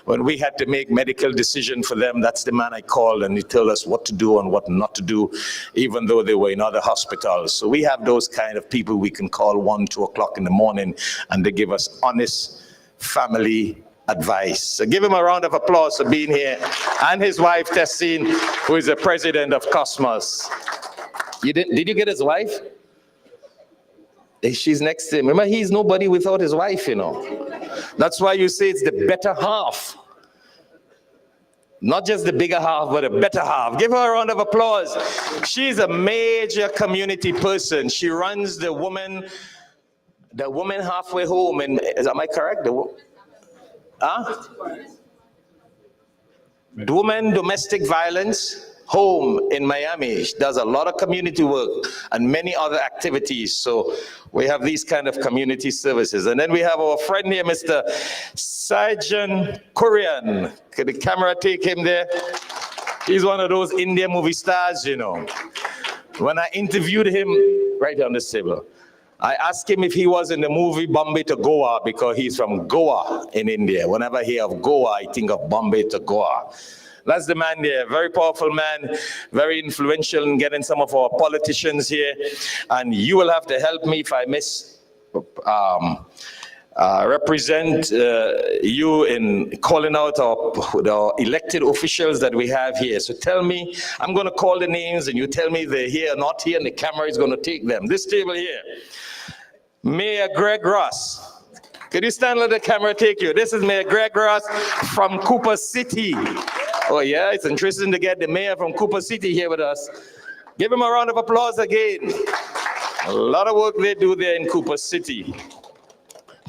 S15: when we had to make medical decision for them, that's the man I called, and he told us what to do and what not to do, even though they were in other hospitals. So we have those kind of people we can call 1, 2 o'clock in the morning, and they give us honest family advice. So give him a round of applause for being here, and his wife Tessine, who is the president of Cosmos. Did you get his wife? She's next to him. Remember, he's nobody without his wife, you know. That's why you say it's the better half. Not just the bigger half, but a better half. Give her a round of applause. She's a major community person. She runs the woman halfway home, and am I correct? Women domestic violence home in Miami. She does a lot of community work and many other activities. So we have these kind of community services. And then we have our friend here, Mr. Sajan Korean. Could the camera take him there? He's one of those Indian movie stars, you know. When I interviewed him, right on this table, I asked him if he was in the movie Bombay to Goa, because he's from Goa in India. Whenever I hear of Goa, I think of Bombay to Goa. That's the man there, very powerful man, very influential in getting some of our politicians here. And you will have to help me if I represent you in calling out the elected officials that we have here. So tell me, I'm going to call the names and you tell me they're here or not here, and the camera is going to take them. This table here. Mayor Greg Ross. Could you stand, let the camera take you? This is Mayor Greg Ross from Cooper City. Oh yeah, it's interesting to get the mayor from Cooper City here with us. Give him a round of applause again. A lot of work they do there in Cooper City.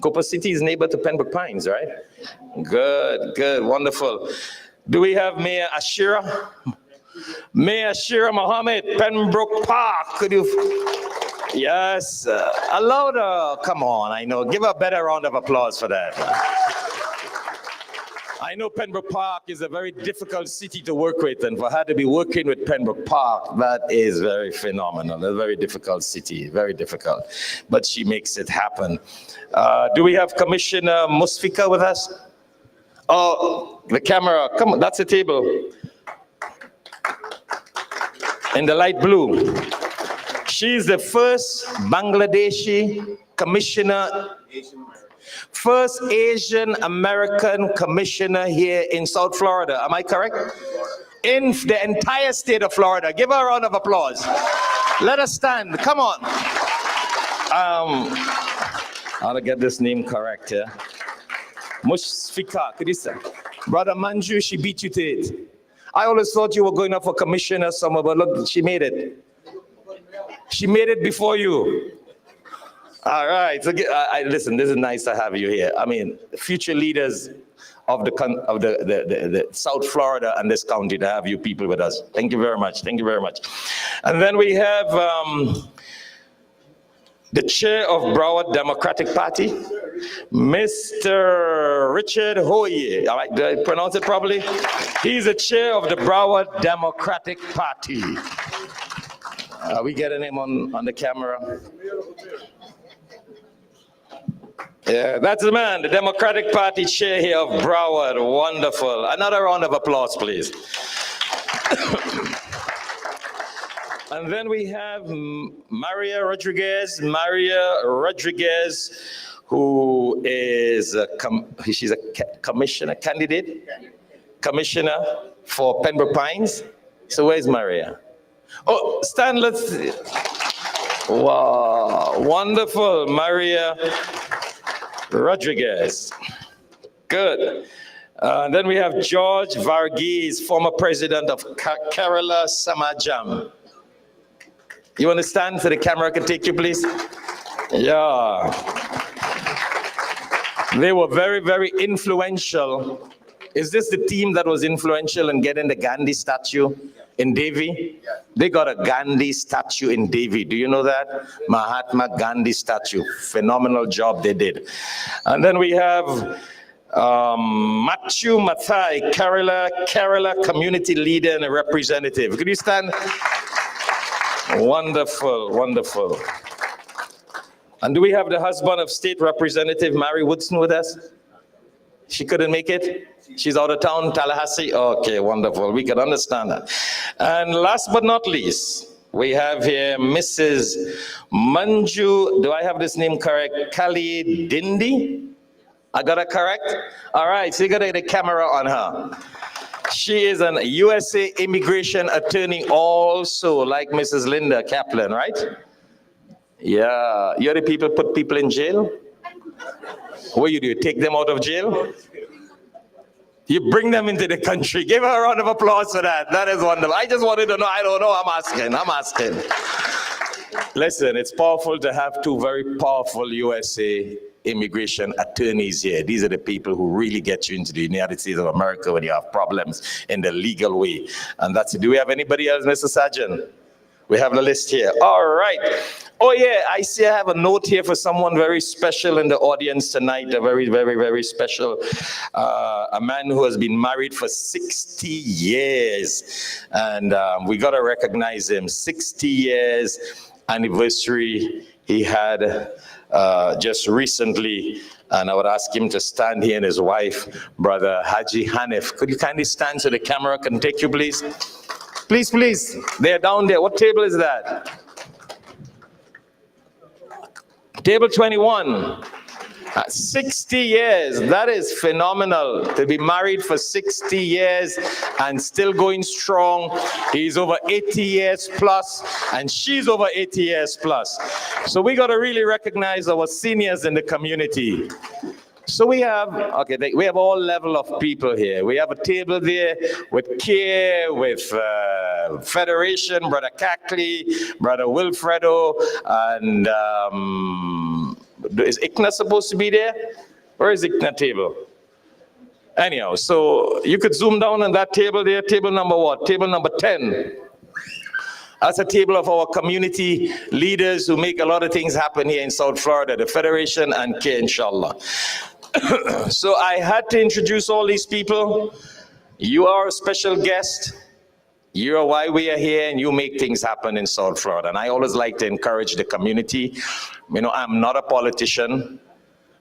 S15: Cooper City is neighbor to Pembroke Pines, right? Good, good, wonderful. Do we have Mayor Ashira? Mayor Ashira Mohammed, Pembroke Park. Could you? Yes, a louder, come on, I know. Give a better round of applause for that. I know Pembroke Park is a very difficult city to work with, and for her to be working with Pembroke Park, that is very phenomenal. A very difficult city, very difficult. But she makes it happen. Do we have Commissioner Musfika with us? Oh, the camera, come on, that's the table. In the light blue. She's the first Bangladeshi commissioner, first Asian American commissioner here in South Florida. Am I correct? In the entire state of Florida. Give her a round of applause. Let us stand. Come on. I'll get this name correct here. Musfika, could you say? Brother Manju, she beat you to it. I always thought you were going up for commissioner somewhere, but look, she made it. She made it before you. All right. So listen, this is nice to have you here. I mean, future leaders of the South Florida and this county, to have you people with us. Thank you very much. Thank you very much. And then we have the chair of Broward Democratic Party, Mr. Richard Hoye. All right, did I pronounce it properly? He's the chair of the Broward Democratic Party. We getting him on the camera. Yeah, that's the man, the Democratic Party chair here of Broward. Wonderful. Another round of applause, please. And then we have Maria Rodriguez. Maria Rodriguez, who is she's a commissioner candidate, commissioner for Pembroke Pines. So where's Maria? Oh, Stan, let's see. Wow, wonderful, Maria Rodriguez. Good. Then we have George Varghese, former president of Kerala Samajam. You understand, so the camera can take you, please? Yeah. They were very, very influential Is this the team that was influential in getting the Gandhi statue in Delhi? They got a Gandhi statue in Delhi. Do you know that? Mahatma Gandhi statue. Phenomenal job they did. And then we have Matthew Mathai, Kerala community leader and a representative. Could you stand? Wonderful, wonderful. And do we have the husband of State Representative Mary Woodson with us? She couldn't make it? She's out of town, Tallahassee? Okay, wonderful. We can understand that. And last but not least, we have here Mrs. Manju, do I have this name correct? Kali Dindi? I got it correct? All right, so you got to get a camera on her. She is an USA immigration attorney also, like Mrs. Linda Kaplan, right? Yeah, you're the people put people in jail? What you do, take them out of jail? You bring them into the country. Give her a round of applause for that. That is wonderful. I just wanted to know, I don't know, I'm asking. Listen, it's powerful to have two very powerful USA immigration attorneys here. These are the people who really get you into the United States of America when you have problems in the legal way. And that's it. Do we have anybody else, Mr. Sergeant? We have the list here. All right. Oh yeah, I see I have a note here for someone very special in the audience tonight, a very, very, very special, a man who has been married for 60 years. And we got to recognize him. 60 years anniversary he had just recently. And I would ask him to stand here, and his wife, Brother Haji Hanif. Could you kindly stand so the camera can take you, please? Please, please. They're down there. What table is that? Table 21. 60 years. That is phenomenal. To be married for 60 years and still going strong. He's over 80 years plus, and she's over 80 years plus. So we got to really recognize our seniors in the community. So we have, okay, we have all level of people here. We have a table there with CARE, with Federation, Brother Cackley, Brother Wilfredo, and is ICNA supposed to be there? Where is ICNA table? Anyhow, so you could zoom down on that table there, table number what? Table number 10. That's a table of our community leaders who make a lot of things happen here in South Florida, the Federation and CARE, inshallah. So I had to introduce all these people. You are a special guest. You are why we are here, and you make things happen in South Florida. And I always like to encourage the community. You know, I'm not a politician,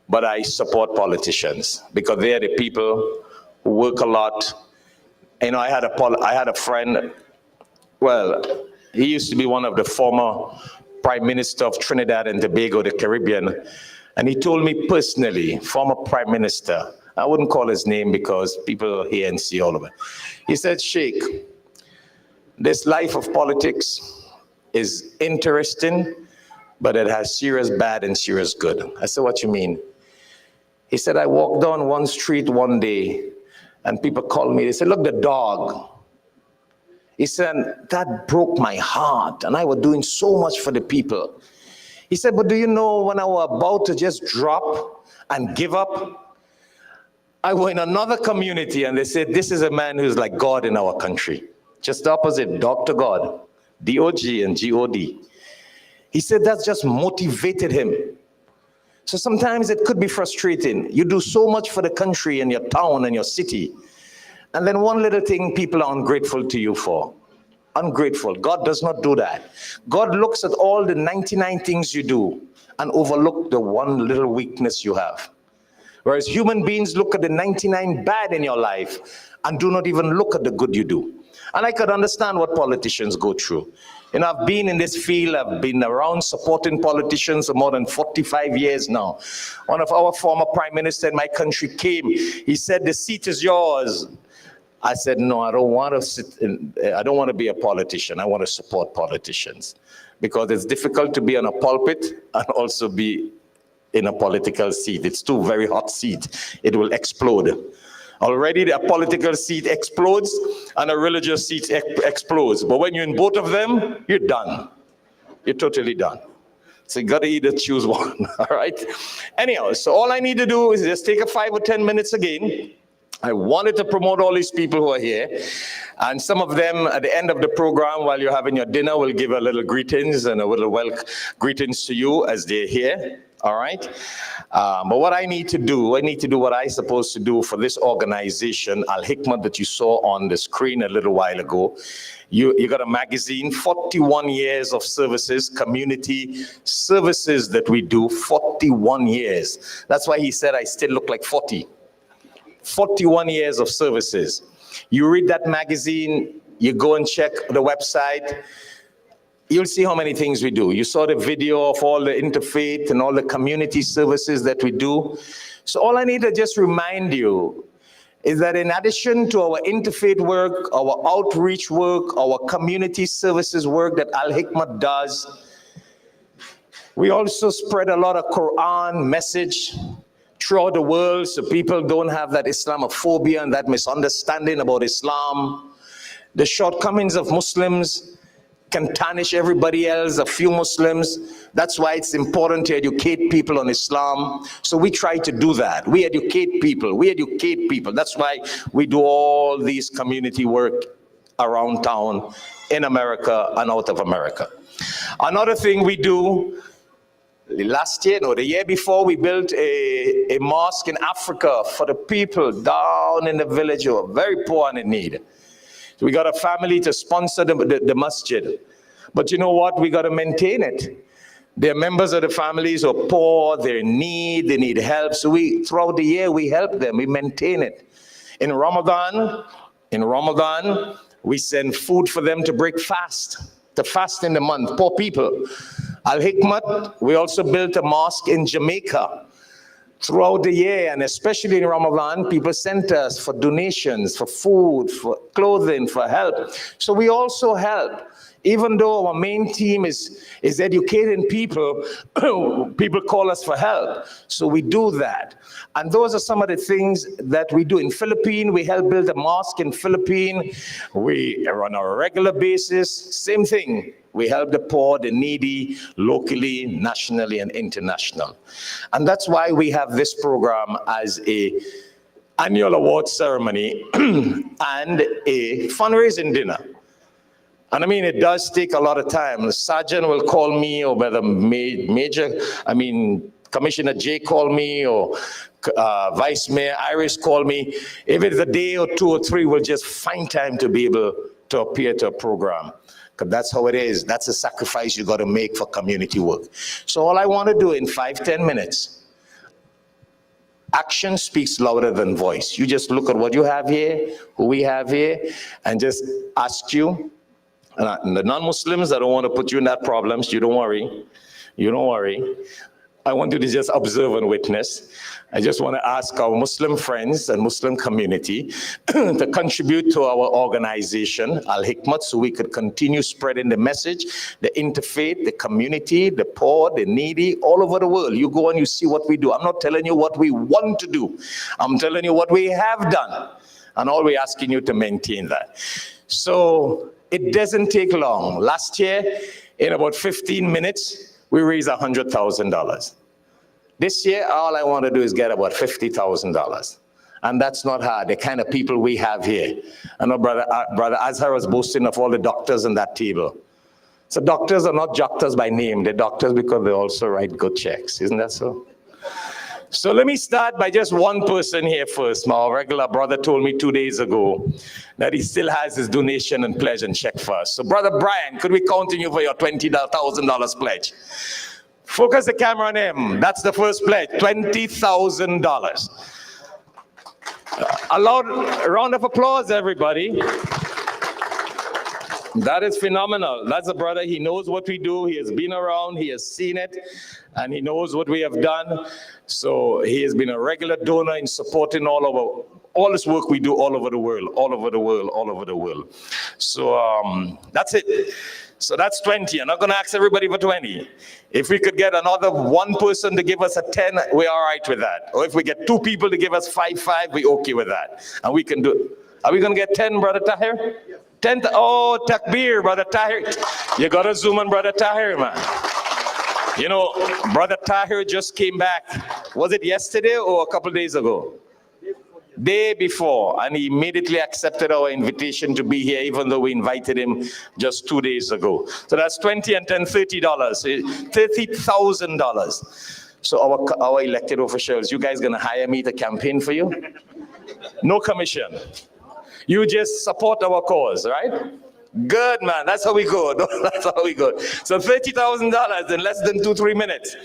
S15: but I support politicians because they are the people who work a lot. You know, I had a friend, well, he used to be one of the former Prime Minister of Trinidad and Tobago, the Caribbean. And he told me personally, former Prime Minister, I wouldn't call his name because people hear and see all of it. He said, Sheikh, this life of politics is interesting, but it has serious bad and serious good. I said, what you mean? He said, I walked down one street one day and people called me. They said, look, the dog. He said, that broke my heart. And I was doing so much for the people. He said, but do you know when I was about to just drop and give up, I was in another community and they said, this is a man who's like God in our country. Just the opposite, Dr. God, D-O-G and G-O-D. He said that just motivated him. So sometimes it could be frustrating. You do so much for the country and your town and your city. And then one little thing people are ungrateful to you for. Ungrateful. God does not do that. God looks at all the 99 things you do and overlook the one little weakness you have. Whereas human beings look at the 99 bad in your life and do not even look at the good you do. And I could understand what politicians go through. You know, I've been in this field, I've been around supporting politicians for more than 45 years now. One of our former prime ministers in my country came, he said, the seat is yours. I said, no, I don't want to sit in, I don't want to be a politician. I want to support politicians because it's difficult to be on a pulpit and also be in a political seat. It's two very hot seats. It will explode. Already a political seat explodes and a religious seat explodes. But when you're in both of them, you're done. You're totally done. So you got to either choose one, all right? Anyhow, so all I need to do is just take a 5 or 10 minutes again I wanted to promote all these people who are here. And some of them at the end of the program, while you're having your dinner, will give a little greetings and a little greetings to you as they're here. All right. But what I need to do what I'm supposed to do for this organization, Al-Hikmat, that you saw on the screen a little while ago. You got a magazine, 41 years of services, community services that we do, 41 years. That's why he said I still look like 40. 41 years of services. You read that magazine, you go and check the website, you'll see how many things we do. You saw the video of all the interfaith and all the community services that we do. So all I need to just remind you is that in addition to our interfaith work, our outreach work, our community services work that Al-Hikmat does, we also spread a lot of Quran message throughout the world, so people don't have that Islamophobia and that misunderstanding about Islam. The shortcomings of Muslims can tarnish everybody else, a few Muslims. That's why it's important to educate people on Islam. So we try to do that. We educate people. That's why we do all these community work around town, in America and out of America. Another thing we do, the year before, we built a mosque in Africa for the people down in the village who are very poor and in need. So we got a family to sponsor the masjid. But you know what? We got to maintain it. They're members of the families who are poor, they're in need, they need help. So throughout the year, we help them, we maintain it. In Ramadan, we send food for them to break fast, to fast in the month, poor people. Al-Hikmat, we also built a mosque in Jamaica. Throughout the year, and especially in Ramadan, people sent us for donations, for food, for clothing, for help. So we also help. Even though our main team is educating people, people call us for help. So we do that. And those are some of the things that we do. In Philippines, we help build a mosque in Philippines. We are on a regular basis, same thing. We help the poor, the needy, locally, nationally, and international. And that's why we have this program as a annual award ceremony and a fundraising dinner. And I mean, it does take a lot of time. The sergeant will call me, or whether Commissioner Jay call me, or Vice Mayor Iris call me. If it's a day or 2 or 3, we'll just find time to be able to appear to a program. Because that's how it is. That's a sacrifice you got to make for community work. So all I want to do in 5-10 minutes, action speaks louder than voice. You just look at what you have here, who we have here, and just ask you. And the non-Muslims, I don't want to put you in that problems. You don't worry. You don't worry. I want you to just observe and witness. I just want to ask our Muslim friends and Muslim community to contribute to our organization, Al-Hikmat, so we could continue spreading the message, the interfaith, the community, the poor, the needy, all over the world. You go and you see what we do. I'm not telling you what we want to do. I'm telling you what we have done. And all we're asking you to maintain that. So it doesn't take long. Last year, in about 15 minutes, we raised $100,000. This year, all I want to do is get about $50,000. And that's not hard, the kind of people we have here. I know Brother Azhar was boasting of all the doctors on that table. So doctors are not doctors by name. They're doctors because they also write good checks. Isn't that so? So let me start by just one person here first. My regular brother told me 2 days ago that he still has his donation and pledge and check for us. So Brother Brian, could we count on you for your $20,000 pledge? Focus the camera on him. That's the first pledge, $20,000. A round of applause, everybody. That is phenomenal. That's a brother. He knows what we do. He has been around. He has seen it. And he knows what we have done. So he has been a regular donor in supporting all this work we do all over the world, all over the world, all over the world. So that's it. So that's 20. I'm not going to ask everybody for 20. If we could get another one person to give us a 10, we're all right with that. Or if we get 2 people to give us 5, we're okay with that. And we can do it. Are we going to get 10, Brother Tahir? 10? Oh, Takbir, Brother Tahir. You got to zoom on Brother Tahir, man. You know, Brother Tahir just came back. Was it yesterday or a couple days ago? day before, and he immediately accepted our invitation to be here, even though we invited him just 2 days ago. So that's 20 and 10, $30, $30,000. So our elected officials, you guys gonna hire me to campaign for you? No commission. You just support our cause, right? Good, man. That's how we go. That's how we go. So $30,000 in less than 2-3 minutes.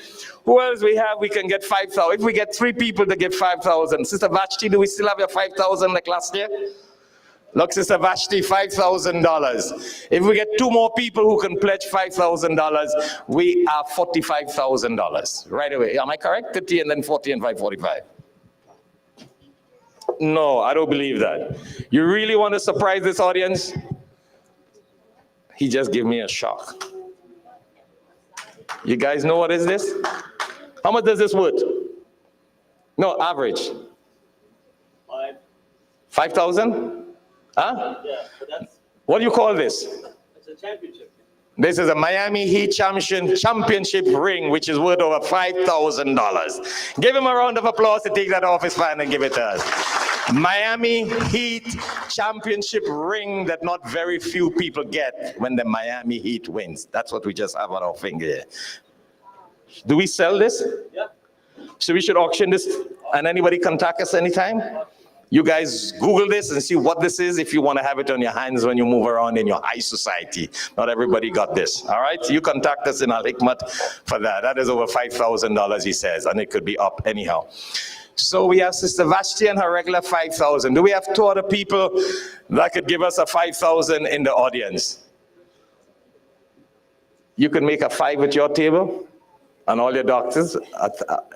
S15: Who else we have? We can get 5,000. If we get 3 people to get 5,000. Sister Vashti, do we still have your 5,000 like last year? Look, Sister Vashti, $5,000. If we get 2 more people who can pledge $5,000, we are $45,000 right away. Am I correct? 30 and then 40 and 545. No, I don't believe that. You really want to surprise this audience? He just gave me a shock. You guys know what is this? How much does this worth? No, average. 5,000? Huh?
S1: Yeah, but that's,
S15: What do you call this?
S1: it's a championship.
S15: This is a Miami Heat championship ring, which is worth over $5,000. Give him a round of applause to take that off his fan and give it to us. Miami Heat championship ring that not very few people get when the Miami Heat wins. That's what we just have on our finger here. Do we sell this?
S1: Yeah.
S15: So we should auction this, and anybody contact us anytime? You guys Google this and see what this is if you want to have it on your hands when you move around in your high society. Not everybody got this, all right? You contact us in Al-HIKMAT for that. That is over $5,000, he says, and it could be up anyhow. So we have Sister Vashti and her regular 5,000. Do we have 2 other people that could give us a 5,000 in the audience? You can make a 5 at your table and all your doctors.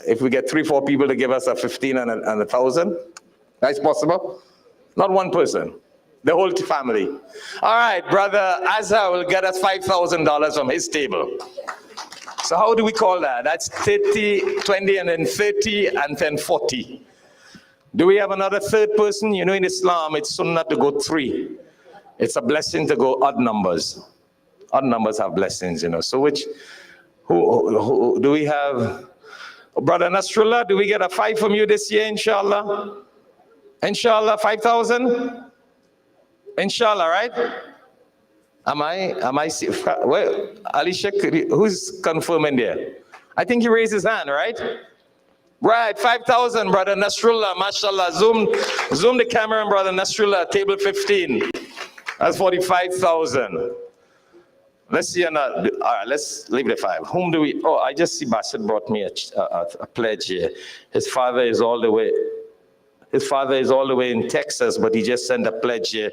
S15: If we get 3-4 people to give us a 15 and a 1,000, that's possible? Not one person, the whole family. All right, Brother Azza will get us $5,000 from his table. So how do we call that? That's 30, 20, and then 30, and then 40. Do we have another 3rd person? You know, in Islam, it's sunnah to go 3. It's a blessing to go odd numbers. Odd numbers have blessings, you know. So who do we have? Brother Nasrullah, do we get a 5 from you this year, inshallah? Inshallah, 5,000? Inshallah, right? Am I, well, Alicia, who's confirming there? I think he raised his hand, right? Right, 5,000, Brother Nasrullah, mashallah. Zoom the camera, Brother Nasrullah, table 15. That's 45,000. Let's see another, all right, let's leave the 5. Whom do we, I just see Bassett brought me a pledge here. His father is all the way in Texas, but he just sent a pledge here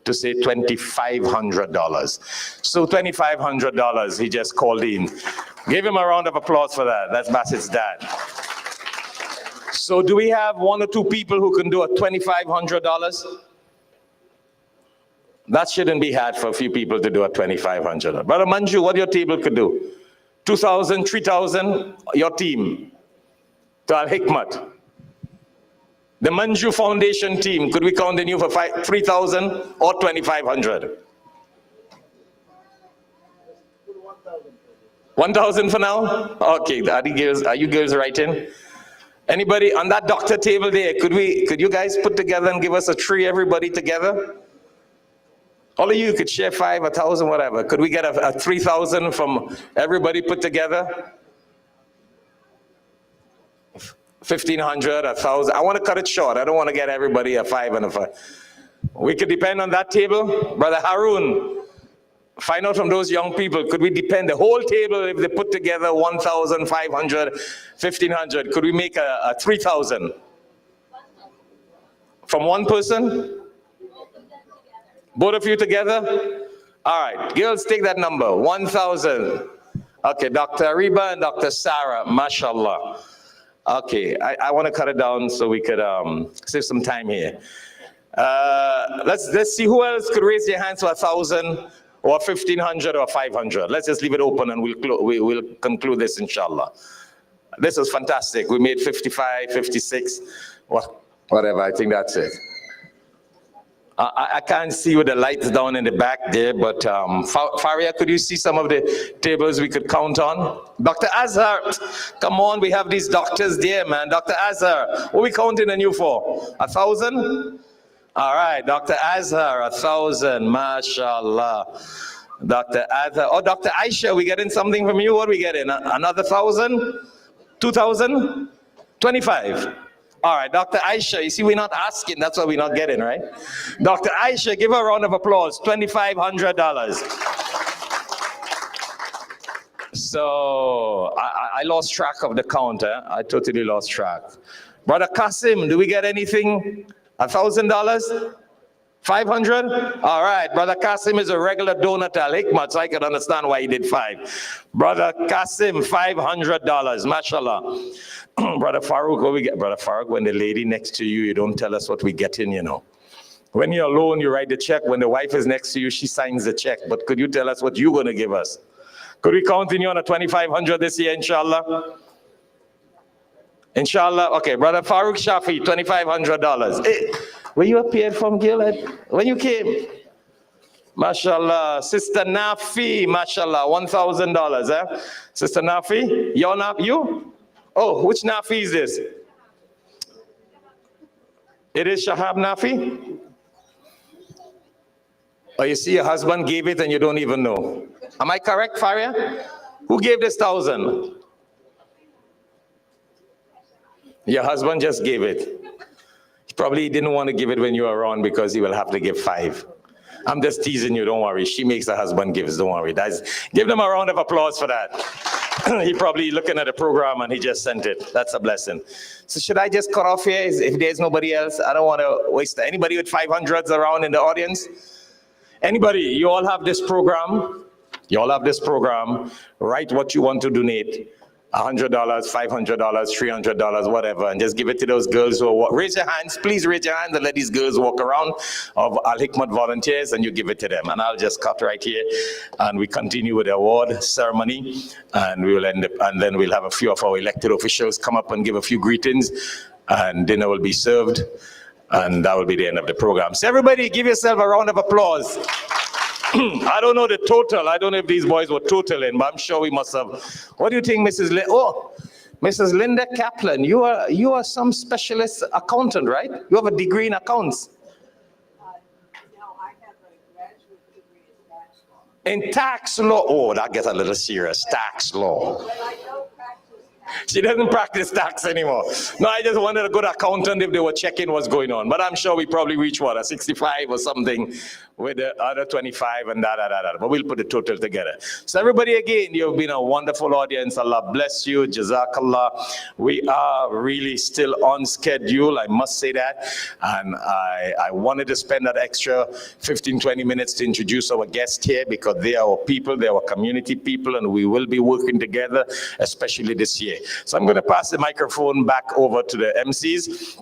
S15: to say $2,500. So $2,500 he just called in. Give him a round of applause for that. That's Bassett's dad. So do we have 1 or 2 people who can do a $2,500? That shouldn't be hard for a few people to do a $2,500. Brother Manju, what your table could do? 2,000, 3,000, your team to Al-HIKMAT. The Manju Foundation team, could we count on you for 3,000 or 2,500? 1,000 for now? Okay, are you girls writing? Anybody on that doctor table there, could you guys put together and give us a tree, everybody together? All of you could share 5, 1,000, whatever. Could we get a 3,000 from everybody put together? 1,500, 1,000. I want to cut it short. I don't want to get everybody a 5 and a 5. We could depend on that table. Brother Harun, find out from those young people, could we depend the whole table if they put together 1,500, 1,500? Could we make a 3,000? From one person? Both of you together? All right, girls, take that number, 1,000. Okay, Dr. Ariba and Dr. Sarah, mashallah. Okay, I want to cut it down so we could save some time here. Let's see who else could raise their hands for 1,000 or 1,500 or 500. Let's just leave it open and we'll conclude this, inshallah. This is fantastic. We made 55, 56, whatever. I think that's it. I can't see with the lights down in the back there, but Faria, could you see some of the tables we could count on? Dr. Azhar, come on, we have these doctors there, man. Dr. Azhar, what are we counting on you for? 1,000? All right, Dr. Azhar, 1,000, mashallah. Dr. Azhar, oh, Dr. Aisha, we getting something from you? What are we getting? Another 1,000? 2,000? 25. All right, Dr. Aisha, you see, we're not asking, that's what we're not getting, right? Dr. Aisha, give her a round of applause, $2,500. So, I lost track of the count, I totally lost track. Brother Qasim, do we get anything? $1,000? 500? All right, Brother Qasim is a regular donor to Al-Hikmat, so I can understand why he did 5. Brother Qasim, $500, mashallah. Brother Farouk, what we get? Brother Farouk, when the lady next to you, you don't tell us what we getting, you know. When you're alone, you write the check. When the wife is next to you, she signs the check. But could you tell us what you're going to give us? Could we count on you on a 2,500 this year, inshallah? Inshallah. Okay, Brother Farouk Shafi, $2,500. Hey, where you appeared from, Gil? When you came? Mashallah. Sister Nafi, mashallah, $1,000. Eh? Sister Nafi, your Nafi, you? Oh, which Nafi is this? It is Shahab Nafi? Oh, you see your husband gave it and you don't even know. Am I correct, Faria? Who gave this 1,000? Your husband just gave it. He probably didn't want to give it when you were around because he will have to give 5. I'm just teasing you, don't worry. She makes her husband gives, don't worry. Give them a round of applause for that. He probably looking at the program and he just sent it. That's a blessing. So should I just cut off here if there's nobody else? I don't want to waste it. Anybody with 500s around in the audience? Anybody? You all have this program. You all have this program. Write what you want to donate. $100, $500, $300, whatever, and just give it to those girls who are, raise your hands, please raise your hands and let these girls walk around of Al-Hikmat volunteers and you give it to them. And I'll just cut right here and we continue with the award ceremony and we will end up, and then we'll have a few of our elected officials come up and give a few greetings and dinner will be served and that will be the end of the program. So everybody give yourself a round of applause. I don't know the total. I don't know if these boys were totaling, but I'm sure we must have. What do you think, Mrs. Mrs. Linda Kaplan? You are some specialist accountant, right? You have a degree in accounts.
S16: No, I have a graduate degree in tax law.
S15: In tax law. Oh, that gets a little serious. Tax law.
S16: But I don't practice.
S15: She doesn't practice tax anymore. No, I just wanted a good accountant if they were checking what's going on. But I'm sure we probably reach what, a 65 or something with the other 25 and that. But we'll put the total together. So everybody, again, you've been a wonderful audience. Allah bless you. Jazakallah. We are really still on schedule. I must say that. And I wanted to spend that extra 15, 20 minutes to introduce our guests here because they are our people, they are our community people, and we will be working together, especially this year. So I'm going to pass the microphone back over to the MCs.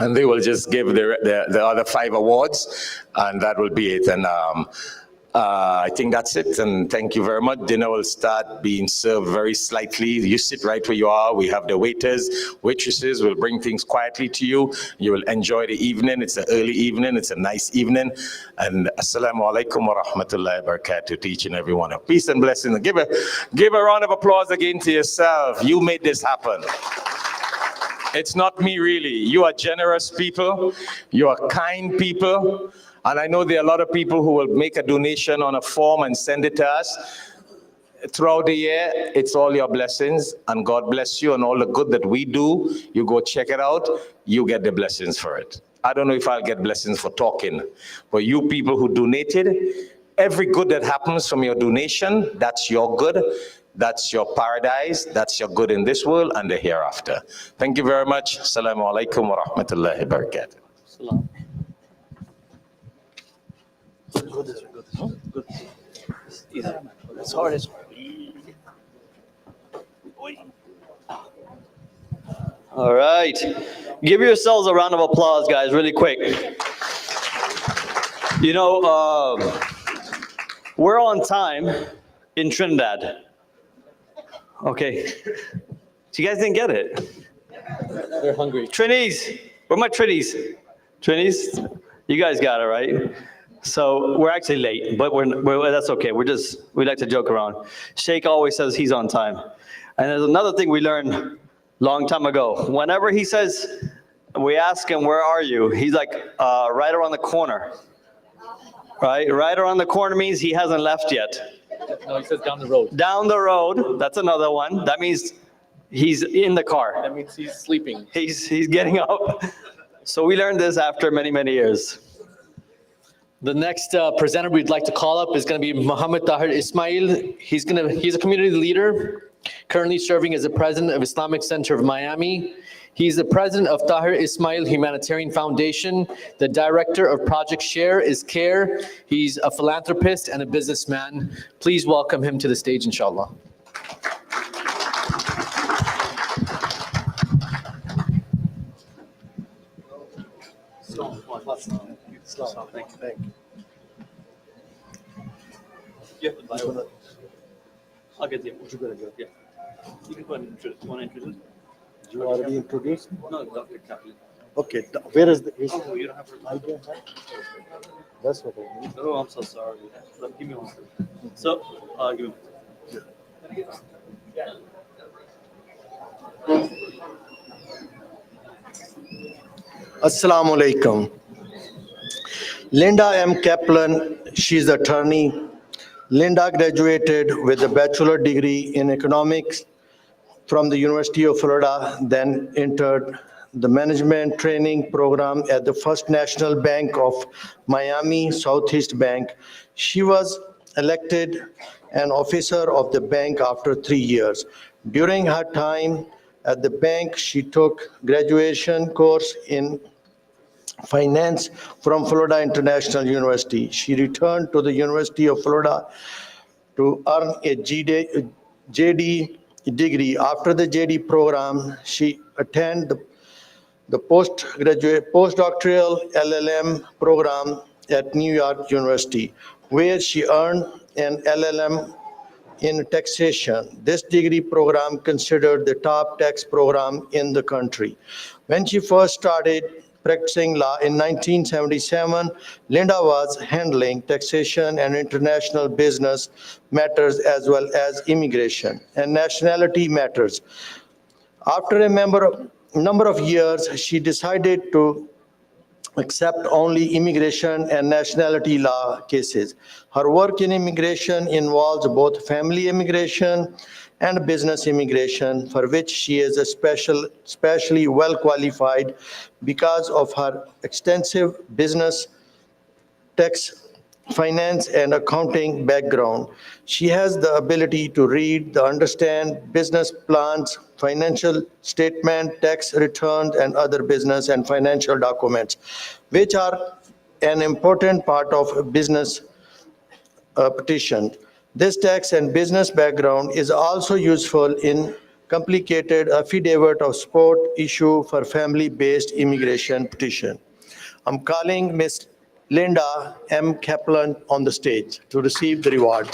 S15: And they will just give the other 5 awards, and that will be it. And I think that's it. And thank you very much. Dinner will start being served very slightly. You sit right where you are. We have the waiters, waitresses will bring things quietly to you. You will enjoy the evening. It's an early evening. It's a nice evening. And assalamu alaikum wa rahmatullahi wa barakatuh to each and every one. Peace and blessings. Give a round of applause again to yourself. You made this happen. It's not me, really. You are generous people. You are kind people. And I know there are a lot of people who will make a donation on a form and send it to us. Throughout the year, it's all your blessings. And God bless you and all the good that we do. You go check it out. You get the blessings for it. I don't know if I'll get blessings for talking. But you people who donated, every good that happens from your donation, that's your good. That's your paradise. That's your good in this world and the hereafter. Thank you very much. Assalamu alaikum wa rahmatullahi wa barakatuh.
S1: It's hard as all right. Give yourselves a round of applause, guys, really quick. You know, we're on time in Trinidad. Okay. So you guys didn't get it?
S4: They're hungry.
S1: Trinis. Where are my Trinis? Trinis? You guys got it, right? So we're actually late, but that's okay. We like to joke around. Sheikh always says he's on time. And there's another thing we learned long time ago. Whenever he says, we ask him, where are you? He's like, right around the corner. Right? Right around the corner means he hasn't left yet.
S4: No, he says down the road.
S1: Down the road, that's another one. That means he's in the car.
S4: That means he's sleeping.
S1: He's getting up. So we learned this after many, many years.
S4: The next presenter we'd like to call up is going to be Muhammad Tahir Ismail. He's a community leader, currently serving as the president of Islamic Center of Miami. He's the president of Tahir Ismail Humanitarian Foundation. The director of Project Share is CARE. He's a philanthropist and a businessman. Please welcome him to the stage, inshallah.
S17: Thank you.
S1: I'll get the yeah. You can go and introduce. Want to introduce?
S17: You already introduced?
S1: No, Dr. Kaplan.
S17: Okay, where is the?
S1: Oh, you don't have to.
S17: I don't have. That's what I mean.
S1: Oh, I'm so sorry. Give me one second. So, give me.
S17: Assalamu alaikum. Linda M. Kaplan, she's an attorney. Linda graduated with a bachelor degree in economics from the University of Florida, then entered the management training program at the First National Bank of Miami, Southeast Bank. She was elected an officer of the bank after 3 years. During her time at the bank, she took graduation course in finance from Florida International University. She returned to the University of Florida to earn a JD degree. After the JD program, she attended the postdoctoral LLM program at New York University, where she earned an LLM in taxation. This degree program considered the top tax program in the country. When she first started practicing law in 1977, Linda was handling taxation and international business matters as well as immigration and nationality matters. After a number of years, she decided to accept only immigration and nationality law cases. Her work in immigration involves both family immigration and business immigration, for which she is especially well qualified because of her extensive business, tax, finance, and accounting background. She has the ability to read, understand business plans, financial statement, tax returns, and other business and financial documents, which are an important part of business petition. This tax and business background is also useful in complicated affidavit of support issue for family-based immigration petition. I'm calling Ms. Linda M. Kaplan on the stage to receive the reward.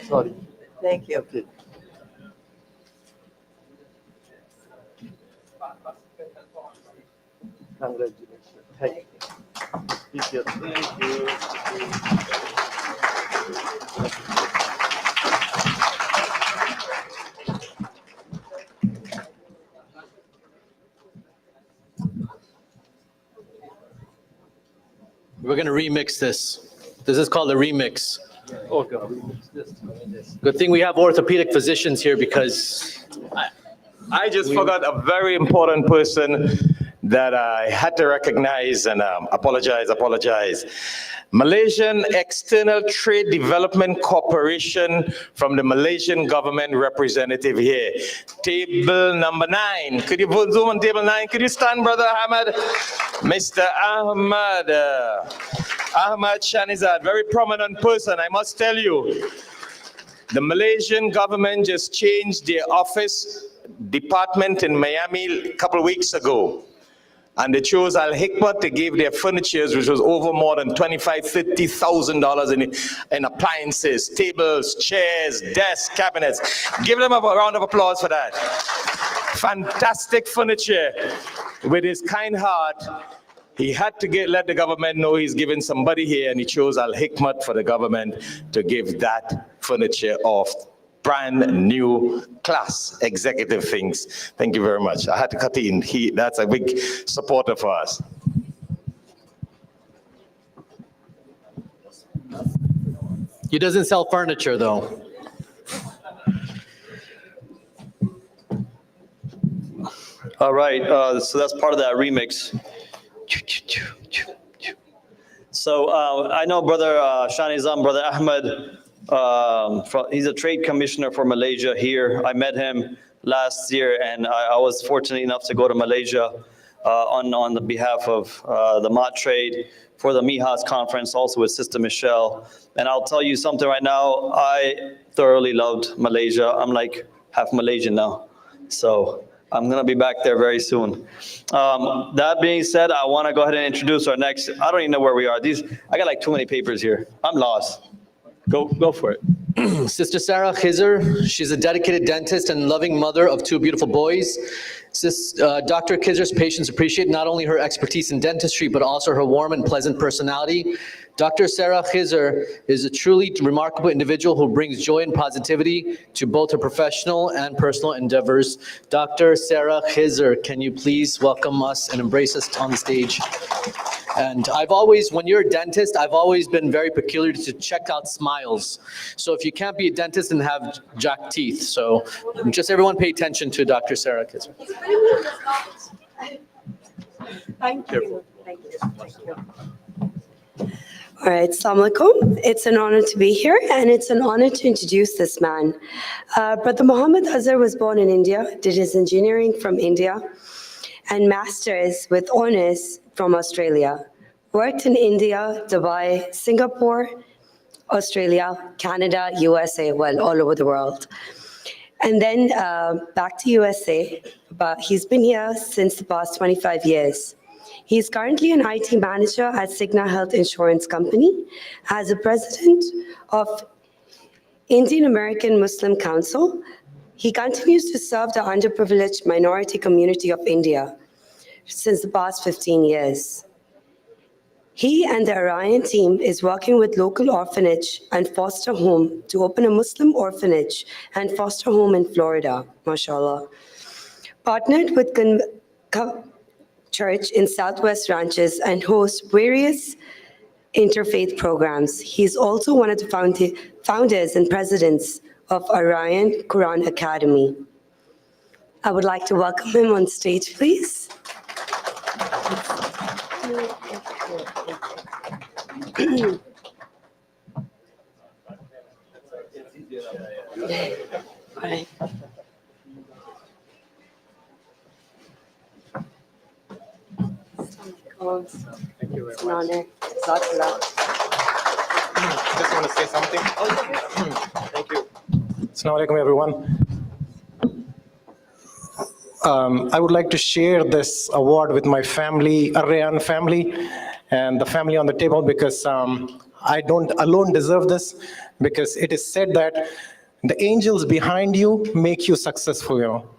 S17: Sorry.
S16: Thank you.
S17: Okay. Congratulations. Thank you. Thank you.
S4: We're going to remix this. This is called a remix. Good thing we have orthopedic physicians here because
S15: I just forgot a very important person that I had to recognize and apologize. Malaysian External Trade Development Corporation from the Malaysian government representative here. Table number 9. Could you put zoom on table 9? Could you stand, Brother Ahmad? Mr. Ahmad. Ahmad Shanizad, very prominent person, I must tell you. The Malaysian government just changed their office department in Miami a couple of weeks ago. And they chose Al-HIKMAT to give their furnitures, which was over more than $25,000, $50,000 in appliances, tables, chairs, desks, cabinets. Give them a round of applause for that. Fantastic furniture. With his kind heart, he had to let the government know he's giving somebody here, and he chose Al-HIKMAT for the government to give that furniture off. Brand new class executive things. Thank you very much. I had to cut in. That's a big supporter for us.
S4: He doesn't sell furniture, though.
S1: All right, so that's part of that remix. So I know Brother Shanizam, Brother Ahmed, he's a trade commissioner for Malaysia here. I met him last year, and I was fortunate enough to go to Malaysia on the behalf of the MOT Trade for the MIHAS conference, also with Sister Michelle. And I'll tell you something right now, I thoroughly loved Malaysia. I'm like half Malaysian now. So I'm gonna be back there very soon. That being said, I wanna go ahead and introduce our next, I don't even know where we are. I got like too many papers here. I'm lost. Go for it.
S4: Sister Sarah Khizr, she's a dedicated dentist and loving mother of two beautiful boys. Dr. Khizr's patients appreciate not only her expertise in dentistry, but also her warm and pleasant personality. Dr. Sarah Khizr is a truly remarkable individual who brings joy and positivity to both her professional and personal endeavors. Dr. Sarah Khizr, can you please welcome us and embrace us on the stage? And when you're a dentist, I've always been very peculiar to check out smiles. So if you can't be a dentist and have jack teeth, so just everyone pay attention to Dr. Sarah Khizr.
S18: Thank you. Thank you. Thank you. All right, Assalamu alaikum. It's an honor to be here, and it's an honor to introduce this man. Brother Muhammad Azhar was born in India, did his engineering from India, and master's with honors from Australia. Worked in India, Dubai, Singapore, Australia, Canada, USA, well, all over the world. And then back to USA, but he's been here since the past 25 years. He's currently an IT manager at Cigna Health Insurance Company, as a president of Indian American Muslim Council. He continues to serve the underprivileged minority community of India since the past 15 years. He and the Orion team is working with local orphanage and foster home to open a Muslim orphanage and foster home in Florida, mashallah. Partnered with Church in Southwest Ranches and hosts various interfaith programs. He's also one of the founders and presidents of Orion Quran Academy. I would like to welcome him on stage, please. Right.
S14: Thank you very much.
S18: It's an honor.
S14: Just want to say something. Thank you. Assalamu alaikum, everyone. I would like to share this award with my family, Aryan family, and the family on the table, because I don't alone deserve this, because it is said that the angels behind you make you successful, you know.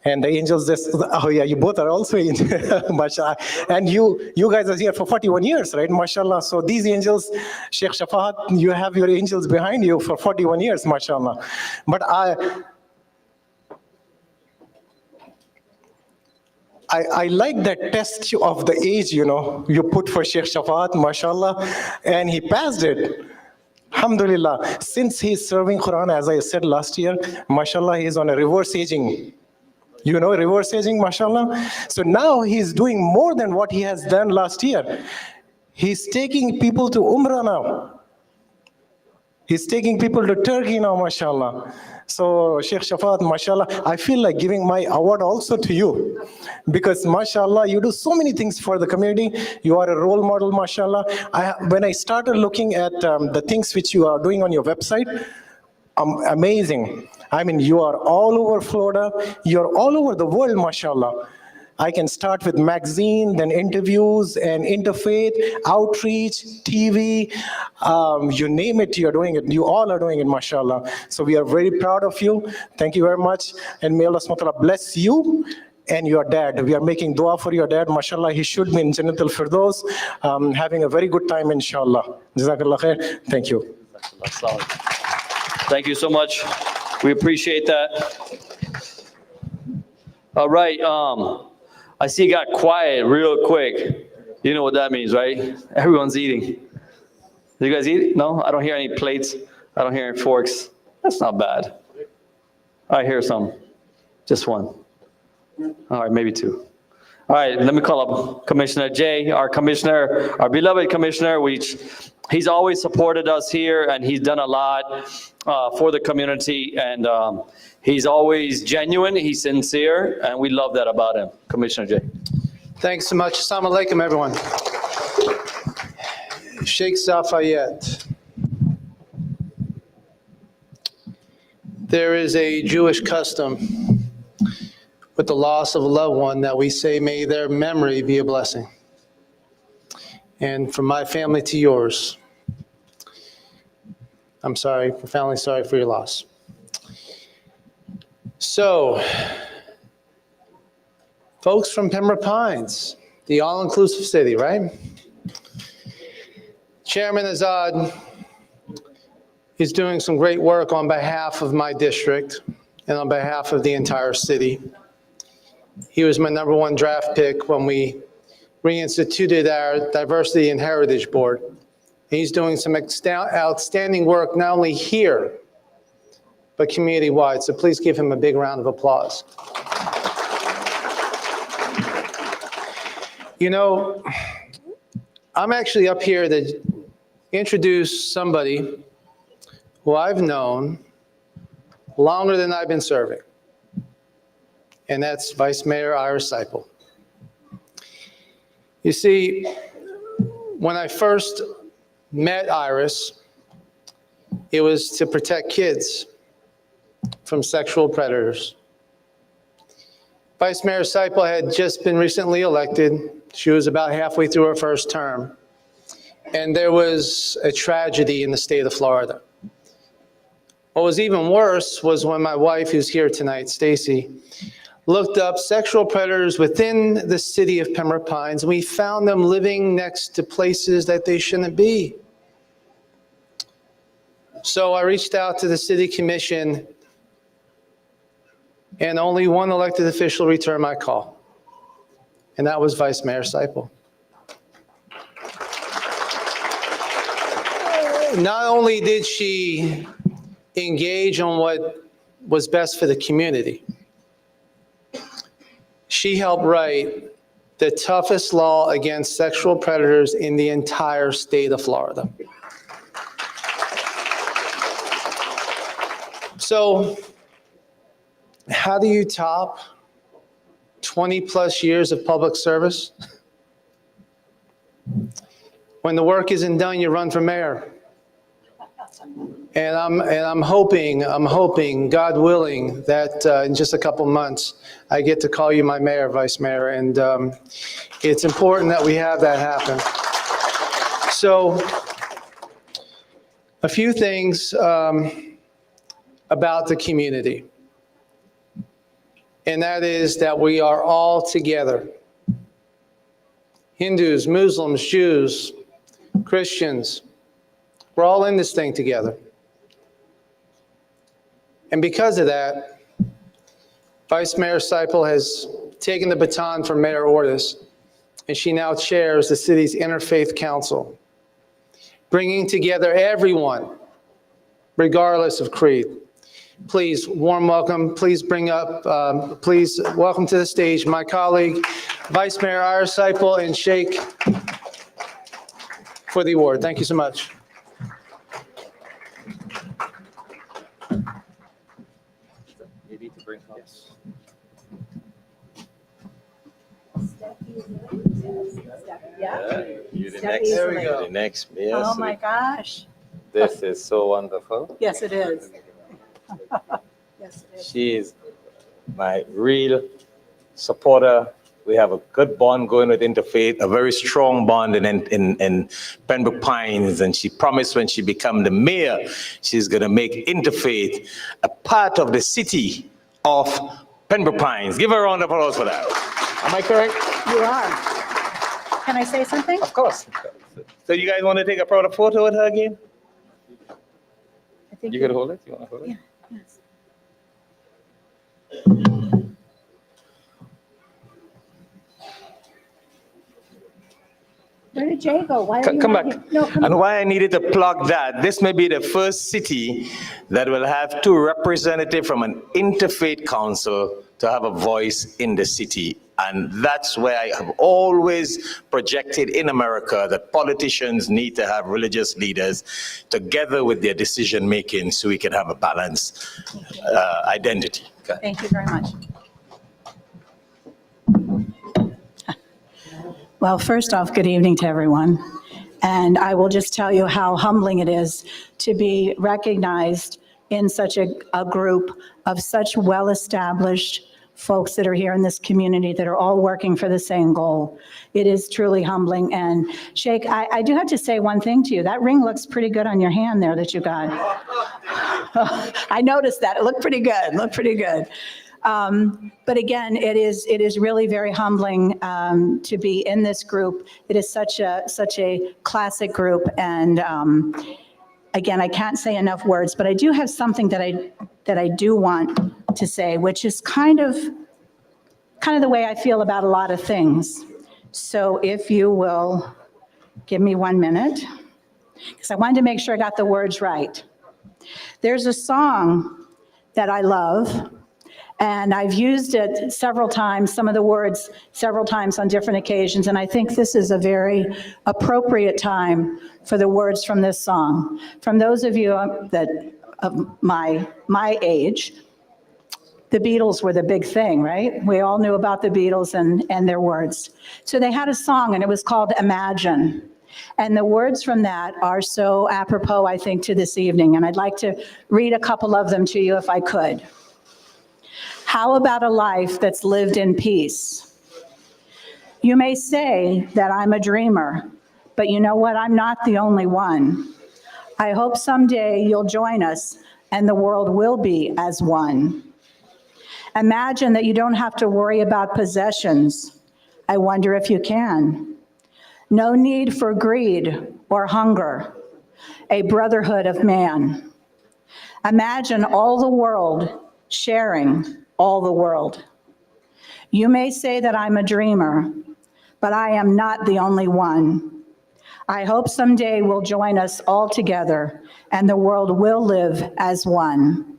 S14: And the angels, oh yeah, you both are also angels, mashallah. And you guys are here for 41 years, right, mashallah. So these angels, Sheikh Shafaat, you have your angels behind you for 41 years, mashallah. But I like that test of the age, you know, you put for Sheikh Shafaat, mashallah, and he passed it. Alhamdulillah. Since he's serving Quran, as I said last year, mashallah, he's on a reverse aging. You know, reverse aging, mashallah. So now he's doing more than what he has done last year. He's taking people to Umrah now. He's taking people to Turkey now, mashallah. So Sheikh Shafaat, mashallah, I feel like giving my award also to you, because mashallah, you do so many things for the community. You are a role model, mashallah. When I started looking at the things which you are doing on your website, amazing. I mean, you are all over Florida. You're all over the world, mashallah. I can start with magazine, then interviews and interfaith, outreach, TV, you name it, you're doing it. You all are doing it, mashallah. So we are very proud of you. Thank you very much. And may Allah subhanahu wa ta'ala bless you and your dad. We are making dua for your dad. Mashallah, he should be in Jannatul Firdaus, having a very good time, inshallah. Jazakallah khair. Thank you.
S1: Thank you so much. We appreciate that. All right. I see it got quiet real quick. You know what that means, right? Everyone's eating. You guys eat? No? I don't hear any plates. I don't hear any forks. That's not bad. I hear some. Just one. All right, maybe two. All right, let me call up Commissioner Jay, our commissioner, our beloved commissioner, which he's always supported us here, and he's done a lot for the community, and he's always genuine, he's sincere, and we love that about him. Commissioner Jay.
S19: Thanks so much. Assalamu alaikum, everyone. Sheikh Safayette. There is a Jewish custom with the loss of a loved one that we say, may their memory be a blessing. And from my family to yours, I'm sorry, profoundly sorry for your loss. So, folks from Pembroke Pines, the all-inclusive city, right? Chairman Azad is doing some great work on behalf of my district and on behalf of the entire city. He was my #1 draft pick when we reinstituted our Diversity and Heritage Board. He's doing some outstanding work, not only here, but community-wide. So please give him a big round of applause. You know, I'm actually up here to introduce somebody who I've known longer than I've been serving. And that's Vice Mayor Iris Seipel. You see, when I first met Iris, it was to protect kids from sexual predators. Vice Mayor Seipel had just been recently elected. She was about halfway through her first term. And there was a tragedy in the state of Florida. What was even worse was when my wife, who's here tonight, Stacy, looked up sexual predators within the city of Pembroke Pines, and we found them living next to places that they shouldn't be. So I reached out to the city commission, and only one elected official returned my call, and that was Vice Mayor Seipel. Not only did she engage on what was best for the community, she helped write the toughest law against sexual predators in the entire state of Florida. So, how do you top 20+ years of public service? When the work isn't done, you run for mayor. And I'm hoping, God willing, that in just a couple months, I get to call you my mayor, vice mayor, and it's important that we have that happen. So, a few things about the community, and that is that we are all together. Hindus, Muslims, Jews, Christians, we're all in this thing together. And because of that, Vice Mayor Seipel has taken the baton from Mayor Ortiz, and she now chairs the city's Interfaith Council, bringing together everyone, regardless of creed. Please, warm welcome. Please bring up, please welcome to the stage my colleague, Vice Mayor Iris Seipel, and Sheikh for the award. Thank you so much.
S20: You're the next.
S19: There we go.
S20: The next. Yes.
S16: Oh my gosh.
S20: This is so wonderful.
S16: Yes, it is. Yes, it is.
S20: She is my real supporter.
S8: We have a good bond going with Interfaith, a very strong bond in Pembroke Pines. And she promised when she becomes the mayor, she's going to make Interfaith a part of the city of Pembroke Pines. Give her a round of applause for that. Am I correct?
S21: You are. Can I say something?
S8: Of course. So you guys want to take a proud photo with her again? You can hold it? You want to hold it?
S21: Yeah. Yes. Where did Jay go? Why are you
S8: Come
S21: not
S8: back.
S21: here? No, come
S8: And
S21: back.
S8: why I needed to plug that, this may be the first city that will have 2 representatives from an interfaith council to have a voice in the city. And that's where I have always projected in America that politicians need to have religious leaders together with their decision making so we can have a balanced identity. Okay.
S21: Thank you very much. Well, first off, good evening to everyone. And I will just tell you how humbling it is to be recognized in such a group of such well-established folks that are here in this community that are all working for the same goal. It is truly humbling. And Sheikh, I do have to say one thing to you. That ring looks pretty good on your hand there that you got. I noticed that. It looked pretty good. Looked pretty good. But again, it is really very humbling to be in this group. It is such a classic group. And again, I can't say enough words, but I do have something that I do want to say, which is kind of the way I feel about a lot of things. So if you will give me 1 minute, because I wanted to make sure I got the words right. There's a song that I love, and I've used it several times, some of the words several times on different occasions, and I think this is a very appropriate time for the words from this song. From those of you that of my age, the Beatles were the big thing, right? We all knew about the Beatles and their words. So they had a song, and it was called Imagine. And the words from that are so apropos, I think, to this evening, and I'd like to read a couple of them to you if I could. How about a life that's lived in peace? You may say that I'm a dreamer, but you know what? I'm not the only one. I hope someday you'll join us and the world will be as one. Imagine that you don't have to worry about possessions. I wonder if you can. No need for greed or hunger, a brotherhood of man. Imagine all the world sharing all the world. You may say that I'm a dreamer, but I am not the only one. I hope someday we'll join us all together and the world will live as one.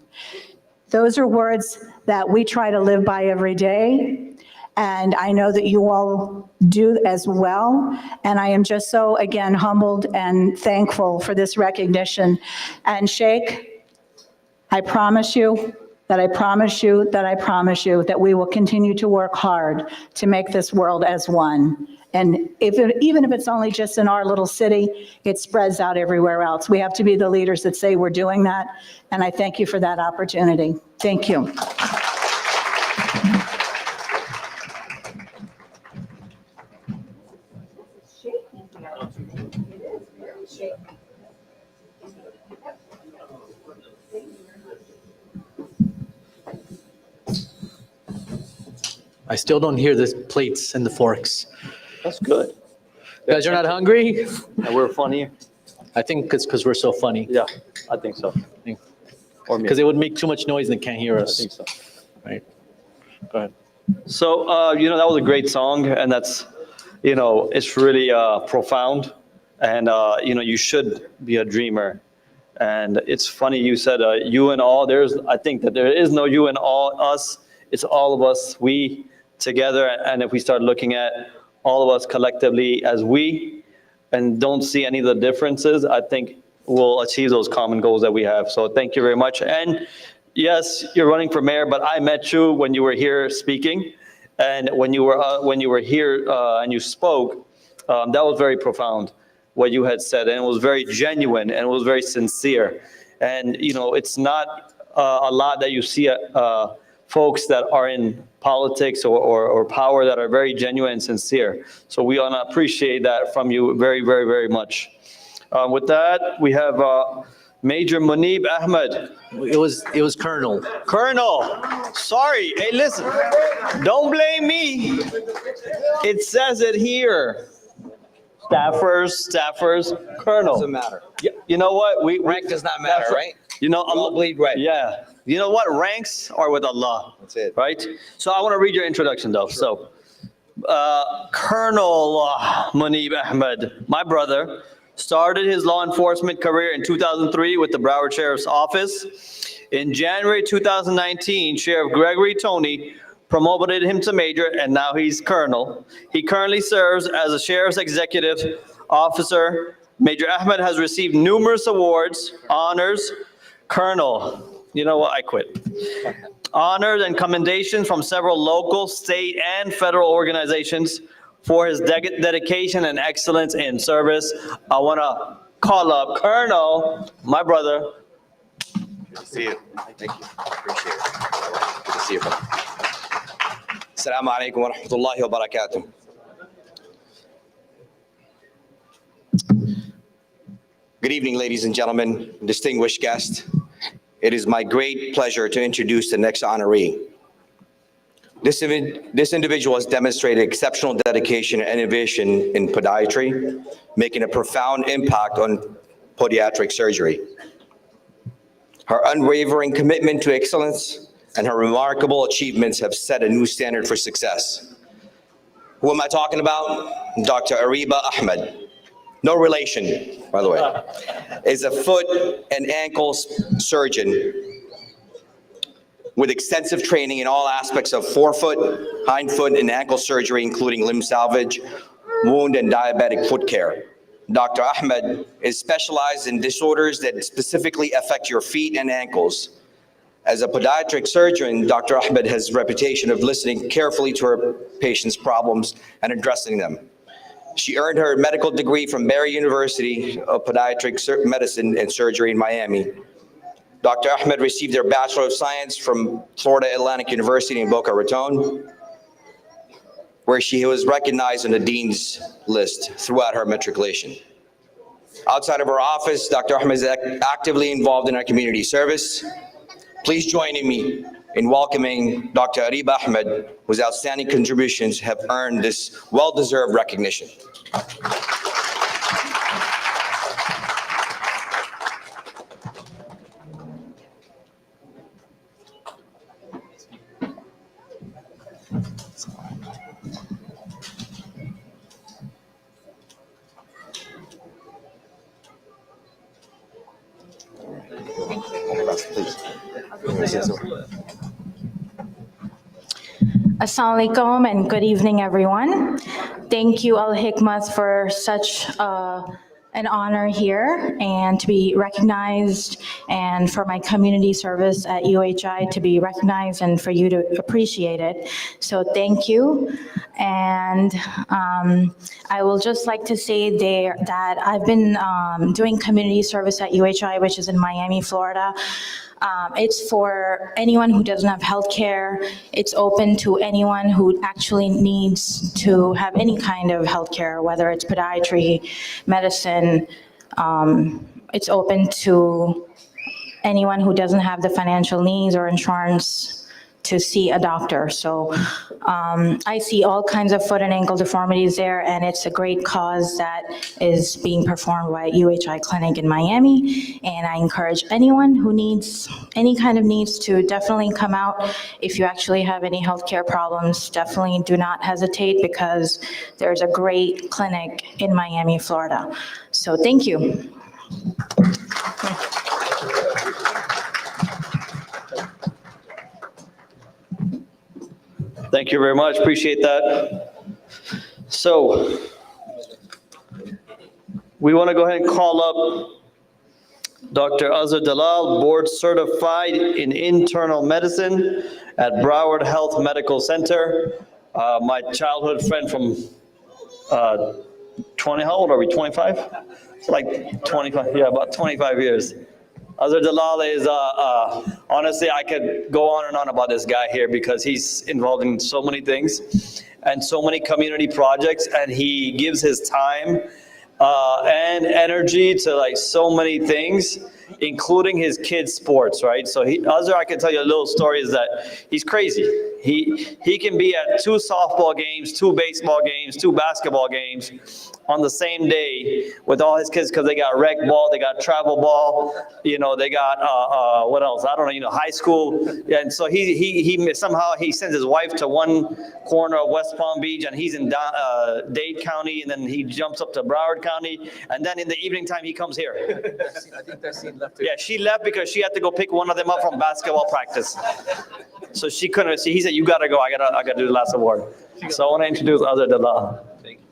S21: Those are words that we try to live by every day, and I know that you all do as well. And I am just so, again, humbled and thankful for this recognition. And Sheikh, I promise you that that we will continue to work hard to make this world as one. And even if it's only just in our little city, it spreads out everywhere else. We have to be the leaders that say we're doing that. And I thank you for that opportunity. Thank you.
S4: I still don't hear the plates and the forks.
S1: That's good.
S4: You guys are not hungry?
S1: And we're funny.
S4: I think it's because we're so funny.
S1: Yeah, I think so. Or me.
S4: Because it would make too much noise and they can't hear us.
S1: I think so.
S4: Right. Go ahead.
S1: So, that was a great song, and that's, it's really profound. And, you should be a dreamer. And it's funny you said you and all. I think that there is no you and all us. It's all of us, we together. And if we start looking at all of us collectively as we and don't see any of the differences, I think we'll achieve those common goals that we have. So thank you very much. And yes, you're running for mayor, but I met you when you were here speaking. And when you were here and you spoke, that was very profound, what you had said. And it was very genuine and it was very sincere. And, it's not a lot that you see folks that are in politics or power that are very genuine and sincere. So we want to appreciate that from you very, very, very much. With that, we have Major Munib Ahmed.
S4: It was Colonel.
S1: Colonel, sorry. Hey, listen, don't blame me. It says it here. Staffers, Colonel.
S13: Doesn't matter.
S1: You know what?
S13: Rank does not matter, right?
S1: You know,
S13: We all bleed red.
S1: Yeah. You know what? Ranks are with Allah.
S13: That's it.
S1: Right? So I want to read your introduction though. Sure. So, Colonel Munib Ahmed, my brother, started his law enforcement career in 2003 with the Broward Sheriff's Office. In January 2019, Sheriff Gregory Toney promoted him to major, and now he's colonel. He currently serves as a sheriff's executive officer. Major Ahmed has received numerous awards, honors, colonel. You know what? I quit. Honors and commendations from several local, state, and federal organizations for his dedication and excellence in service. I want to call up Colonel, my brother.
S13: Good to see you. Thank you. Appreciate it. Good to see you, brother. Assalamu alaikum wa rahmatullahi wa barakatuh. Good evening, ladies and gentlemen, distinguished guests. It is my great pleasure to introduce the next honoree. This individual has demonstrated exceptional dedication and innovation in podiatry, making a profound impact on podiatric surgery. Her unwavering commitment to excellence and her remarkable achievements have set a new standard for success. Who am I talking about? Dr. Ariba Ahmed. No relation, by the way, is a foot and ankle surgeon with extensive training in all aspects of forefoot, hindfoot, and ankle surgery, including limb salvage, wound, and diabetic foot care. Dr. Ahmed is specialized in disorders that specifically affect your feet and ankles. As a podiatric surgeon, Dr. Ahmed has a reputation of listening carefully to her patients' problems and addressing them. She earned her medical degree from Barry University of Podiatric Medicine and Surgery in Miami. Dr. Ahmed received her Bachelor of Science from Florida Atlantic University in Boca Raton, where she was recognized on the Dean's list throughout her matriculation. Outside of her office, Dr. Ahmed is actively involved in our community service. Please join me in welcoming Dr. Ariba Ahmed, whose outstanding contributions have earned this well-deserved recognition.
S21: Assalamu alaikum and good evening, everyone. Thank you, AL-HIKMAT, for such an honor here and to be recognized, and for my community service at UHI to be recognized and for you to appreciate it. So thank you. And I will just like to say there that I've been doing community service at UHI, which is in Miami, Florida. It's for anyone who doesn't have health care. It's open to anyone who actually needs to have any kind of health care, whether it's podiatry, medicine. It's open to anyone who doesn't have the financial needs or insurance to see a doctor. So I see all kinds of foot and ankle deformities there, and it's a great cause that is being performed by UHI Clinic in Miami. And I encourage anyone who needs any kind of needs to definitely come out. If you actually have any healthcare problems, definitely do not hesitate, because there's a great clinic in Miami, Florida. So thank you.
S1: Thank you very much. Appreciate that. So we want to go ahead and call up Dr. Azhar Dalal, board certified in internal medicine at Broward Health Medical Center. My childhood friend from 20, how old are we, 25? It's like 25, yeah, about 25 years. Azhar Dalal is, honestly, I could go on and on about this guy here because he's involved in so many things and so many community projects, and he gives his time and energy to like so many things, including his kids' sports, right? So Azhar, I can tell you a little story is that he's crazy. He can be at 2 softball games, 2 baseball games, 2 basketball games on the same day with all his kids because they got rec ball, they got travel ball, they got what else? I don't know, high school. And so he somehow he sends his wife to one corner of West Palm Beach, and he's in Dade County, and then he jumps up to Broward County, and then in the evening time he comes here.
S4: I think that scene left.
S1: Yeah, she left because she had to go pick one of them up from basketball practice. So she couldn't see. He said, "You gotta go. I gotta do the last award." So I want to introduce Azhar Dalal.
S4: Thank you.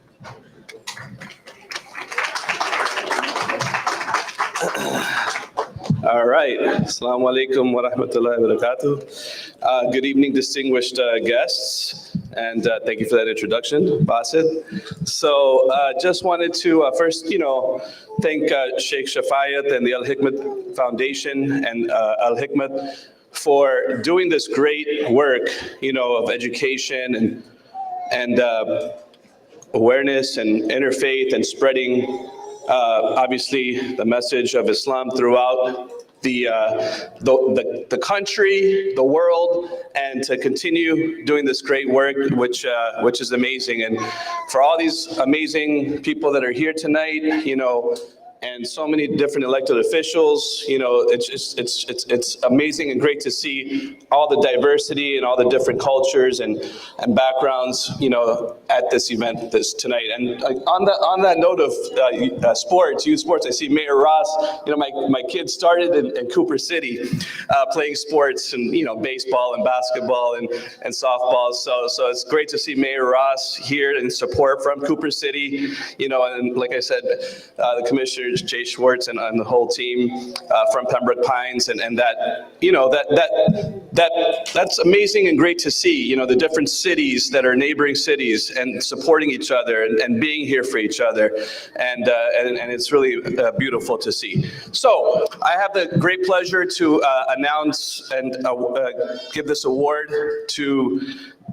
S2: All right. Assalamu alaikum wa rahmatullahi wa barakatuh. Good evening, distinguished guests, and thank you for that introduction, Basit. So just wanted to first, thank Sheikh Shafayat and the Al-Hikmat Foundation and Al-Hikmat for doing this great work, of education and awareness and interfaith and spreading obviously the message of Islam throughout the country, the world, and to continue doing this great work, which is amazing. And for all these amazing people that are here tonight, and so many different elected officials, it's amazing and great to see all the diversity and all the different cultures and backgrounds, at this event tonight. And on that note of sports, youth sports, I see Mayor Ross. My kids started in Cooper City playing sports and baseball and basketball and softball. So it's great to see Mayor Ross here in support from Cooper City. And like I said, the commissioners Jay Schwartz and the whole team from Pembroke Pines, and that's amazing and great to see. The different cities that are neighboring cities and supporting each other and being here for each other, and it's really beautiful to see. So I have the great pleasure to announce and give this award to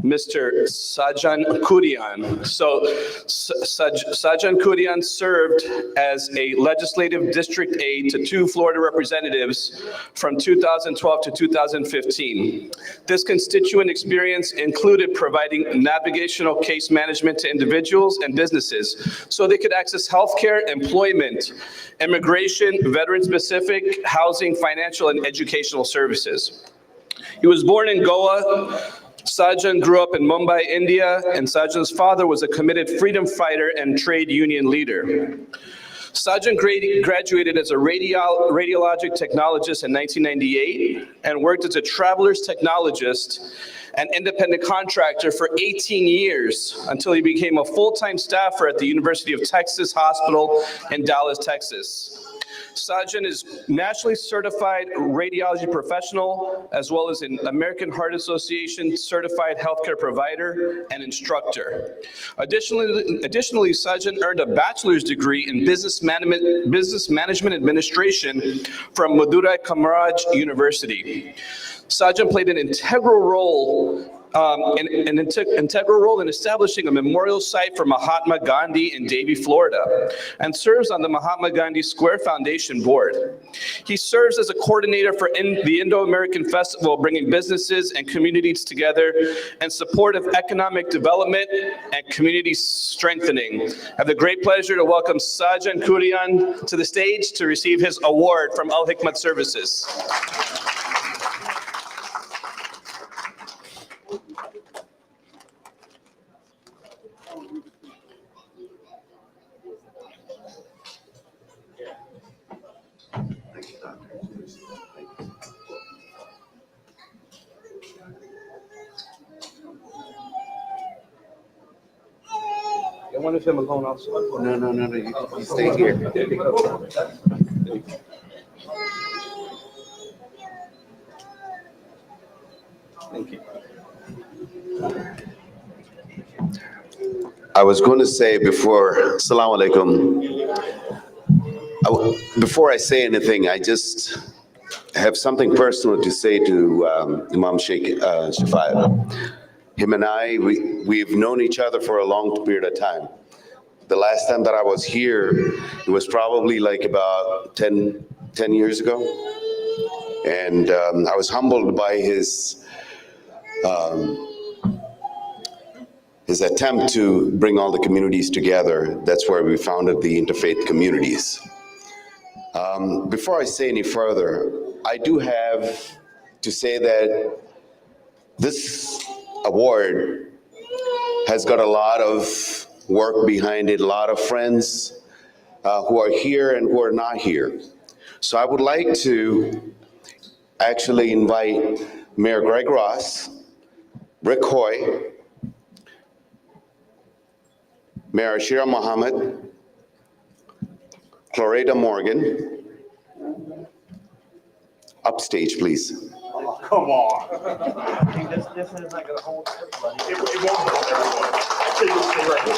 S2: Mr. Sajan Kurian. So Sajan Kurian served as a legislative district aide to 2 Florida representatives from 2012 to 2015. This constituent experience included providing navigational case management to individuals and businesses so they could access healthcare, employment, immigration, veteran-specific, housing, financial, and educational services. He was born in Goa. Sajan grew up in Mumbai, India, and Sajan's father was a committed freedom fighter and trade union leader. Sajan graduated as a radiologic technologist in 1998 and worked as a traveler's technologist and independent contractor for 18 years until he became a full-time staffer at the University of Texas Hospital in Dallas, Texas. Sajan is nationally certified radiology professional, as well as an American Heart Association certified healthcare provider and instructor. Additionally, Sajan earned a bachelor's degree in business management administration from Madurai Kamaraj University. Sajan played an integral role in establishing a memorial site for Mahatma Gandhi in Davie, Florida, and serves on the Mahatma Gandhi Square Foundation Board. He serves as a coordinator for the Indo-American Festival, bringing businesses and communities together in support of economic development and community strengthening. I have the great pleasure to welcome Sajan Kurian to the stage to receive his award from Al-Hikmat Services.
S22: I want to film alone also. No, you stay here. Thank you.
S23: I was going to say before, Assalamu alaikum. Before I say anything, I just have something personal to say to Imam Sheikh Shafat. Him and I, we've known each other for a long period of time. The last time that I was here, it was probably like about 10 years ago. And I was humbled by his attempt to bring all the communities together. That's where we founded the interfaith communities. Before I say any further, I do have to say that this award has got a lot of work behind it, a lot of friends who are here and who are not here. So I would like to actually invite Mayor Greg Ross, Rick Hoy, Mayor Ashira Muhammad, Clareda Morgan, upstage, please.
S15: Oh, come on. This is not going to hold everybody. It won't hold everybody.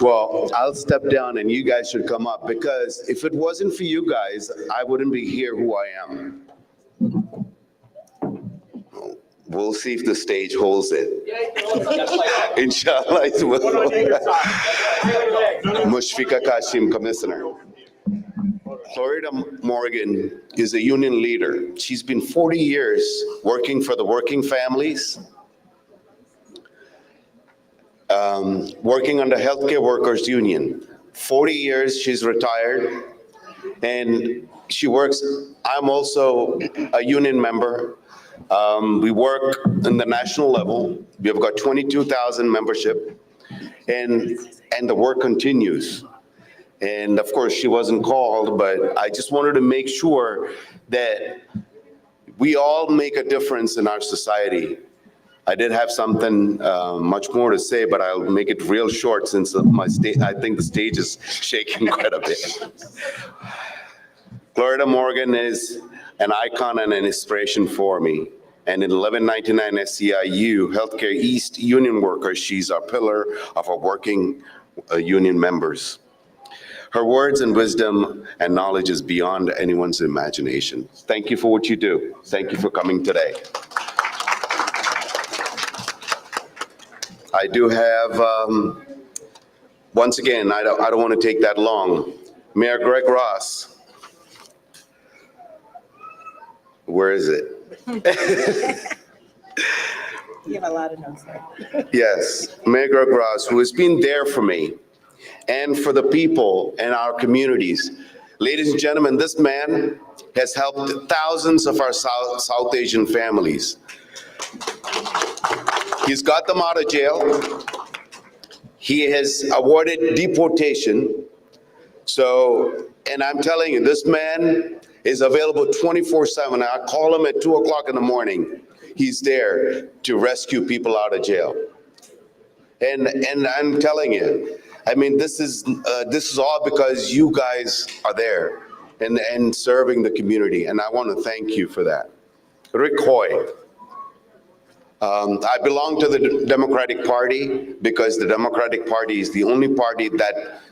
S23: Well, I'll step down and you guys should come up, because if it wasn't for you guys, I wouldn't be here who I am. We'll see if the stage holds it. Inshallah, it will. Mushfika Kashim, Commissioner. Clareda Morgan is a union leader. She's been 40 years working for the working families, working under Healthcare Workers Union. 40 years she's retired, and she works. I'm also a union member. We work in the national level. We've got 22,000 membership, and the work continues. And of course, she wasn't called, but I just wanted to make sure that we all make a difference in our society. I did have something much more to say, but I'll make it real short since I think the stage is shaking quite a bit. Clareda Morgan is an icon and an inspiration for me. And in 1199 SCIU, Healthcare East union worker, she's a pillar of our working union members. Her words and wisdom and knowledge is beyond anyone's imagination. Thank you for what you do. Thank you for coming today. I do have, once again, I don't want to take that long. Mayor Greg Ross. Where is it?
S16: You have a lot of notes there.
S23: Yes, Mayor Greg Ross, who has been there for me and for the people in our communities. Ladies and gentlemen, this man has helped thousands of our South Asian families. He's got them out of jail. He has awarded deportation. So, and I'm telling you, this man is available 24/7. I call him at 2 o'clock in the morning. He's there to rescue people out of jail. And I'm telling you, I mean, this is all because you guys are there and serving the community, and I want to thank you for that. Rick Hoy. I belong to the Democratic Party because the Democratic Party is the only party that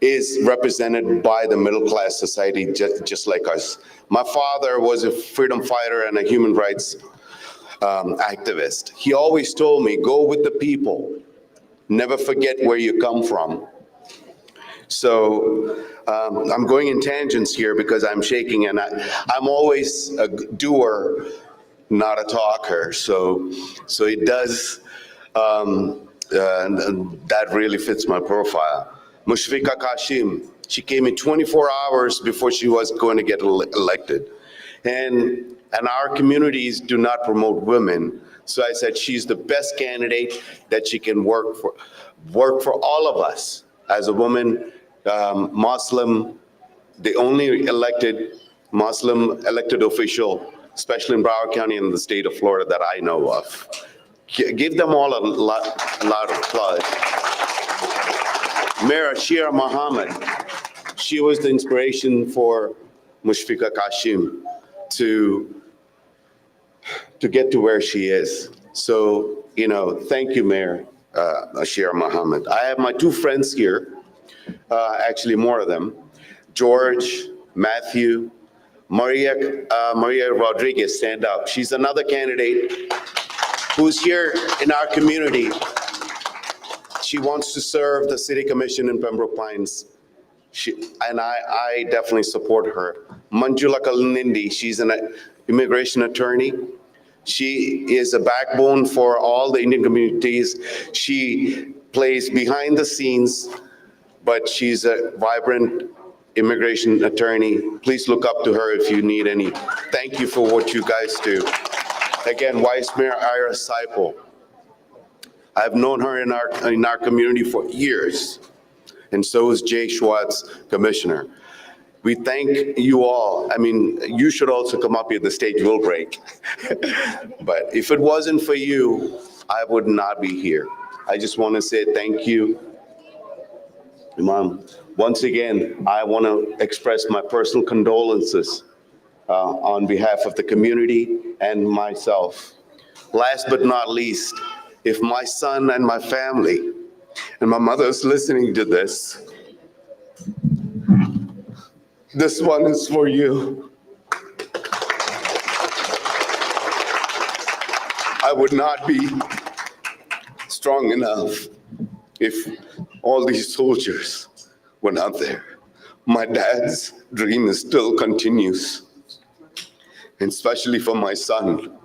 S23: is represented by the middle-class society, just like us. My father was a freedom fighter and a human rights activist. He always told me, go with the people. Never forget where you come from. So I'm going in tangents here because I'm shaking, and I'm always a doer, not a talker. So it does, and that really fits my profile. Mushfika Kashim, she came in 24 hours before she was going to get elected. And our communities do not promote women. So I said, she's the best candidate that she can work for all of us. As a woman, Muslim, the only elected Muslim elected official, especially in Broward County and the state of Florida that I know of. Give them all a lot of applause. Mayor Ashira Muhammad, she was the inspiration for Mushfika Kashim to get to where she is. So, you know, thank you, Mayor Ashira Muhammad. I have my two friends here, actually more of them, George, Matthew, Maria Rodriguez, stand up. She's another candidate who's here in our community. She wants to serve the City Commission in Pembroke Pines. I definitely support her. Manjula Kalnindi, she's an immigration attorney. She is a backbone for all the Indian communities. She plays behind the scenes, but she's a vibrant immigration attorney. Please look up to her if you need any. Thank you for what you guys do. Again, Vice Mayor Ira Seipel. I've known her in our community for years, and so is Jay Schwartz, Commissioner. We thank you all. I mean, you should also come up here, the stage will break. But if it wasn't for you, I would not be here. I just want to say thank you. Imam, once again, I want to express my personal condolences on behalf of the community and myself. Last but not least, if my son and my family and my mother's listening to this, this one is for you. I would not be strong enough if all these soldiers were not there. My dad's dream still continues, and especially for my son.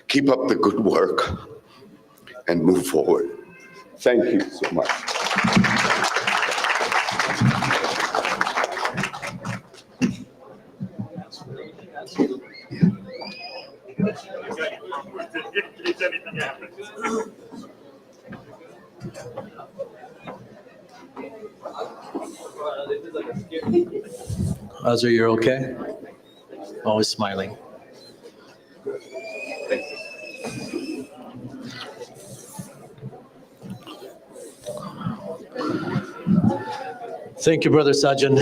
S23: Keep up the good work and move forward. Thank you so much.
S4: Azra, you're okay? Always smiling. Thank you, Brother Sajan.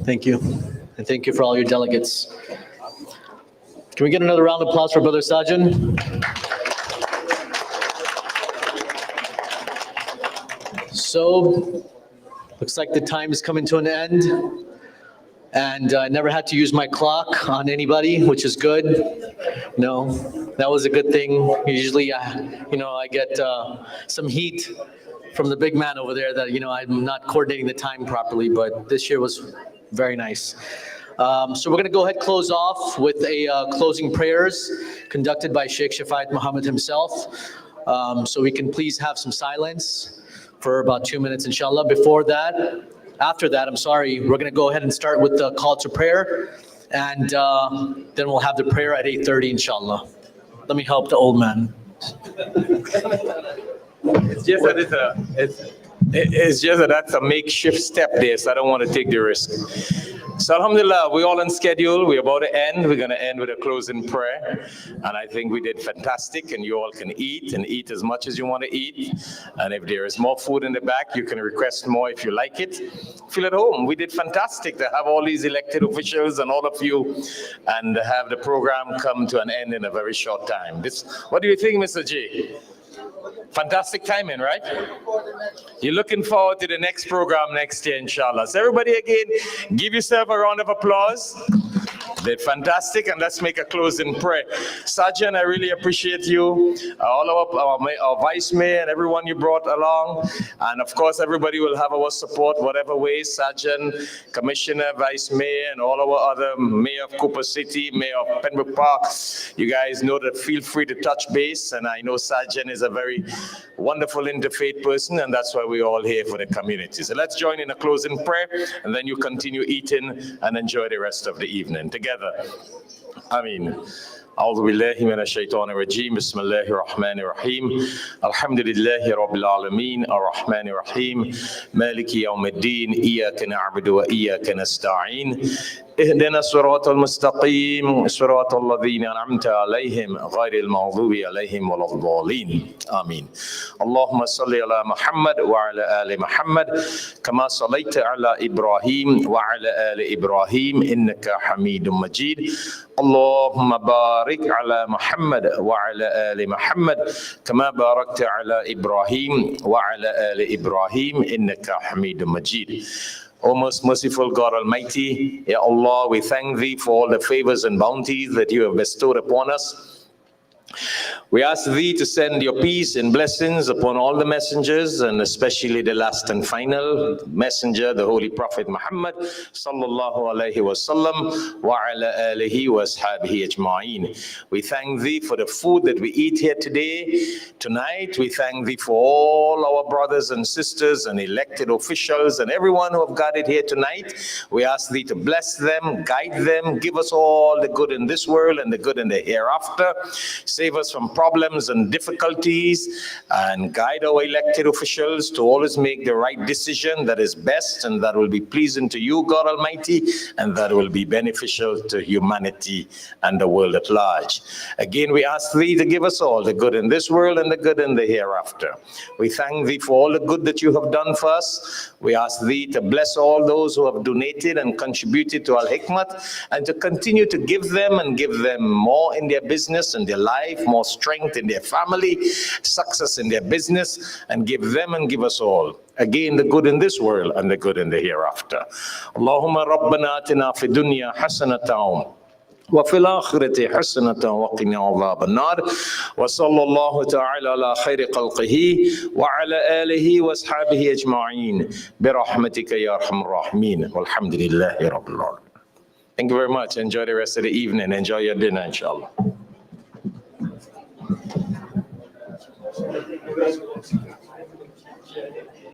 S4: Thank you. And thank you for all your delegates. Can we get another round of applause for Brother Sajan? So, looks like the time is coming to an end. And I never had to use my clock on anybody, which is good. No, that was a good thing. Usually, I get some heat from the big man over there that, I'm not coordinating the time properly, but this year was very nice. So we're going to go ahead and close off with a closing prayers conducted by Sheikh Shafayat Muhammad himself. So we can please have some silence for about 2 minutes, inshallah. After that, we're going to go ahead and start with the call to prayer, and then we'll have the prayer at 8:30, inshallah. Let me help the old man.
S15: It's just that that's a makeshift step there, so I don't want to take the risk. So alhamdulillah, we're all on schedule. We're about to end. We're going to end with a closing prayer. And I think we did fantastic, and you all can eat and eat as much as you want to eat. And if there is more food in the back, you can request more if you like it. Feel at home. We did fantastic to have all these elected officials and all of you and have the program come to an end in a very short time. What do you think, Mr. J? Fantastic timing, right? You're looking forward to the next program next year, inshallah. So everybody again, give yourself a round of applause. Did fantastic, and let's make a closing prayer. Sajan, I really appreciate you, all our vice mayor and everyone you brought along. And of course, everybody will have our support, whatever way. Sajan, commissioner, vice mayor, and all our other mayor of Cooper City, mayor of Pembroke Park. You guys know that feel free to touch base. And I know Sajan is a very wonderful interfaith person, and that's why we're all here for the community. So let's join in a closing prayer, and then you continue eating and enjoy the rest of the evening together. Ameen. أعوذ بالله من الشيطان الرجيم بسم الله الرحمن الرحيم الحمد لله رب العالمين الرحمن الرحيم مالك يوم الدين إياك نعبد وإياك نستعين اهدنا الصراط المستقيم صراط الذين أنعمت عليهم غير المغضوب عليهم ولا الضالين آمين اللهم صل على محمد وعلى آل محمد كما صليت على إبراهيم وعلى آل إبراهيم إنك حميد مجيد اللهم بارك على محمد وعلى آل محمد كما باركت على إبراهيم وعلى آل إبراهيم إنك حميد مجيد
S8: O most merciful God Almighty, Ya Allah, we thank Thee for all the favors and bounties that You have bestowed upon us. We ask Thee to send Your peace and blessings upon all the messengers, and especially the last and final messenger, the Holy Prophet Muhammad sallallahu alaihi wasallam, wa ala alihi wa ashabihi ajma'in. We thank Thee for the food that we eat here today. Tonight, we thank Thee for all our brothers and sisters and elected officials and everyone who have gathered here tonight. We ask Thee to bless them, guide them, give us all the good in this world and the good in the hereafter. Save us from problems and difficulties, and guide our elected officials to always make the right decision that is best and that will be pleasing to You, God Almighty, and that will be beneficial to humanity and the world at large. Again, we ask Thee to give us all the good in this world and the good in the hereafter. We thank Thee for all the good that You have done for us. We ask Thee to bless all those who have donated and contributed to Al-Hikmat, and to continue to give them and give them more in their business and their life, more strength in their family, success in their business, and give them and give us all, again, the good in this world and the good in the hereafter. Allahumma rabbana atina fi dunya hasanatan وفي الآخرة حسنة وقنا عذاب النار وصلى الله تعالى على خير خلقه وعلى آله وأصحابه أجمعين برحمتك يا أرحم الراحمين والحمد لله رب العالمين. Thank you very much. Enjoy the rest of the evening. Enjoy your dinner, inshallah.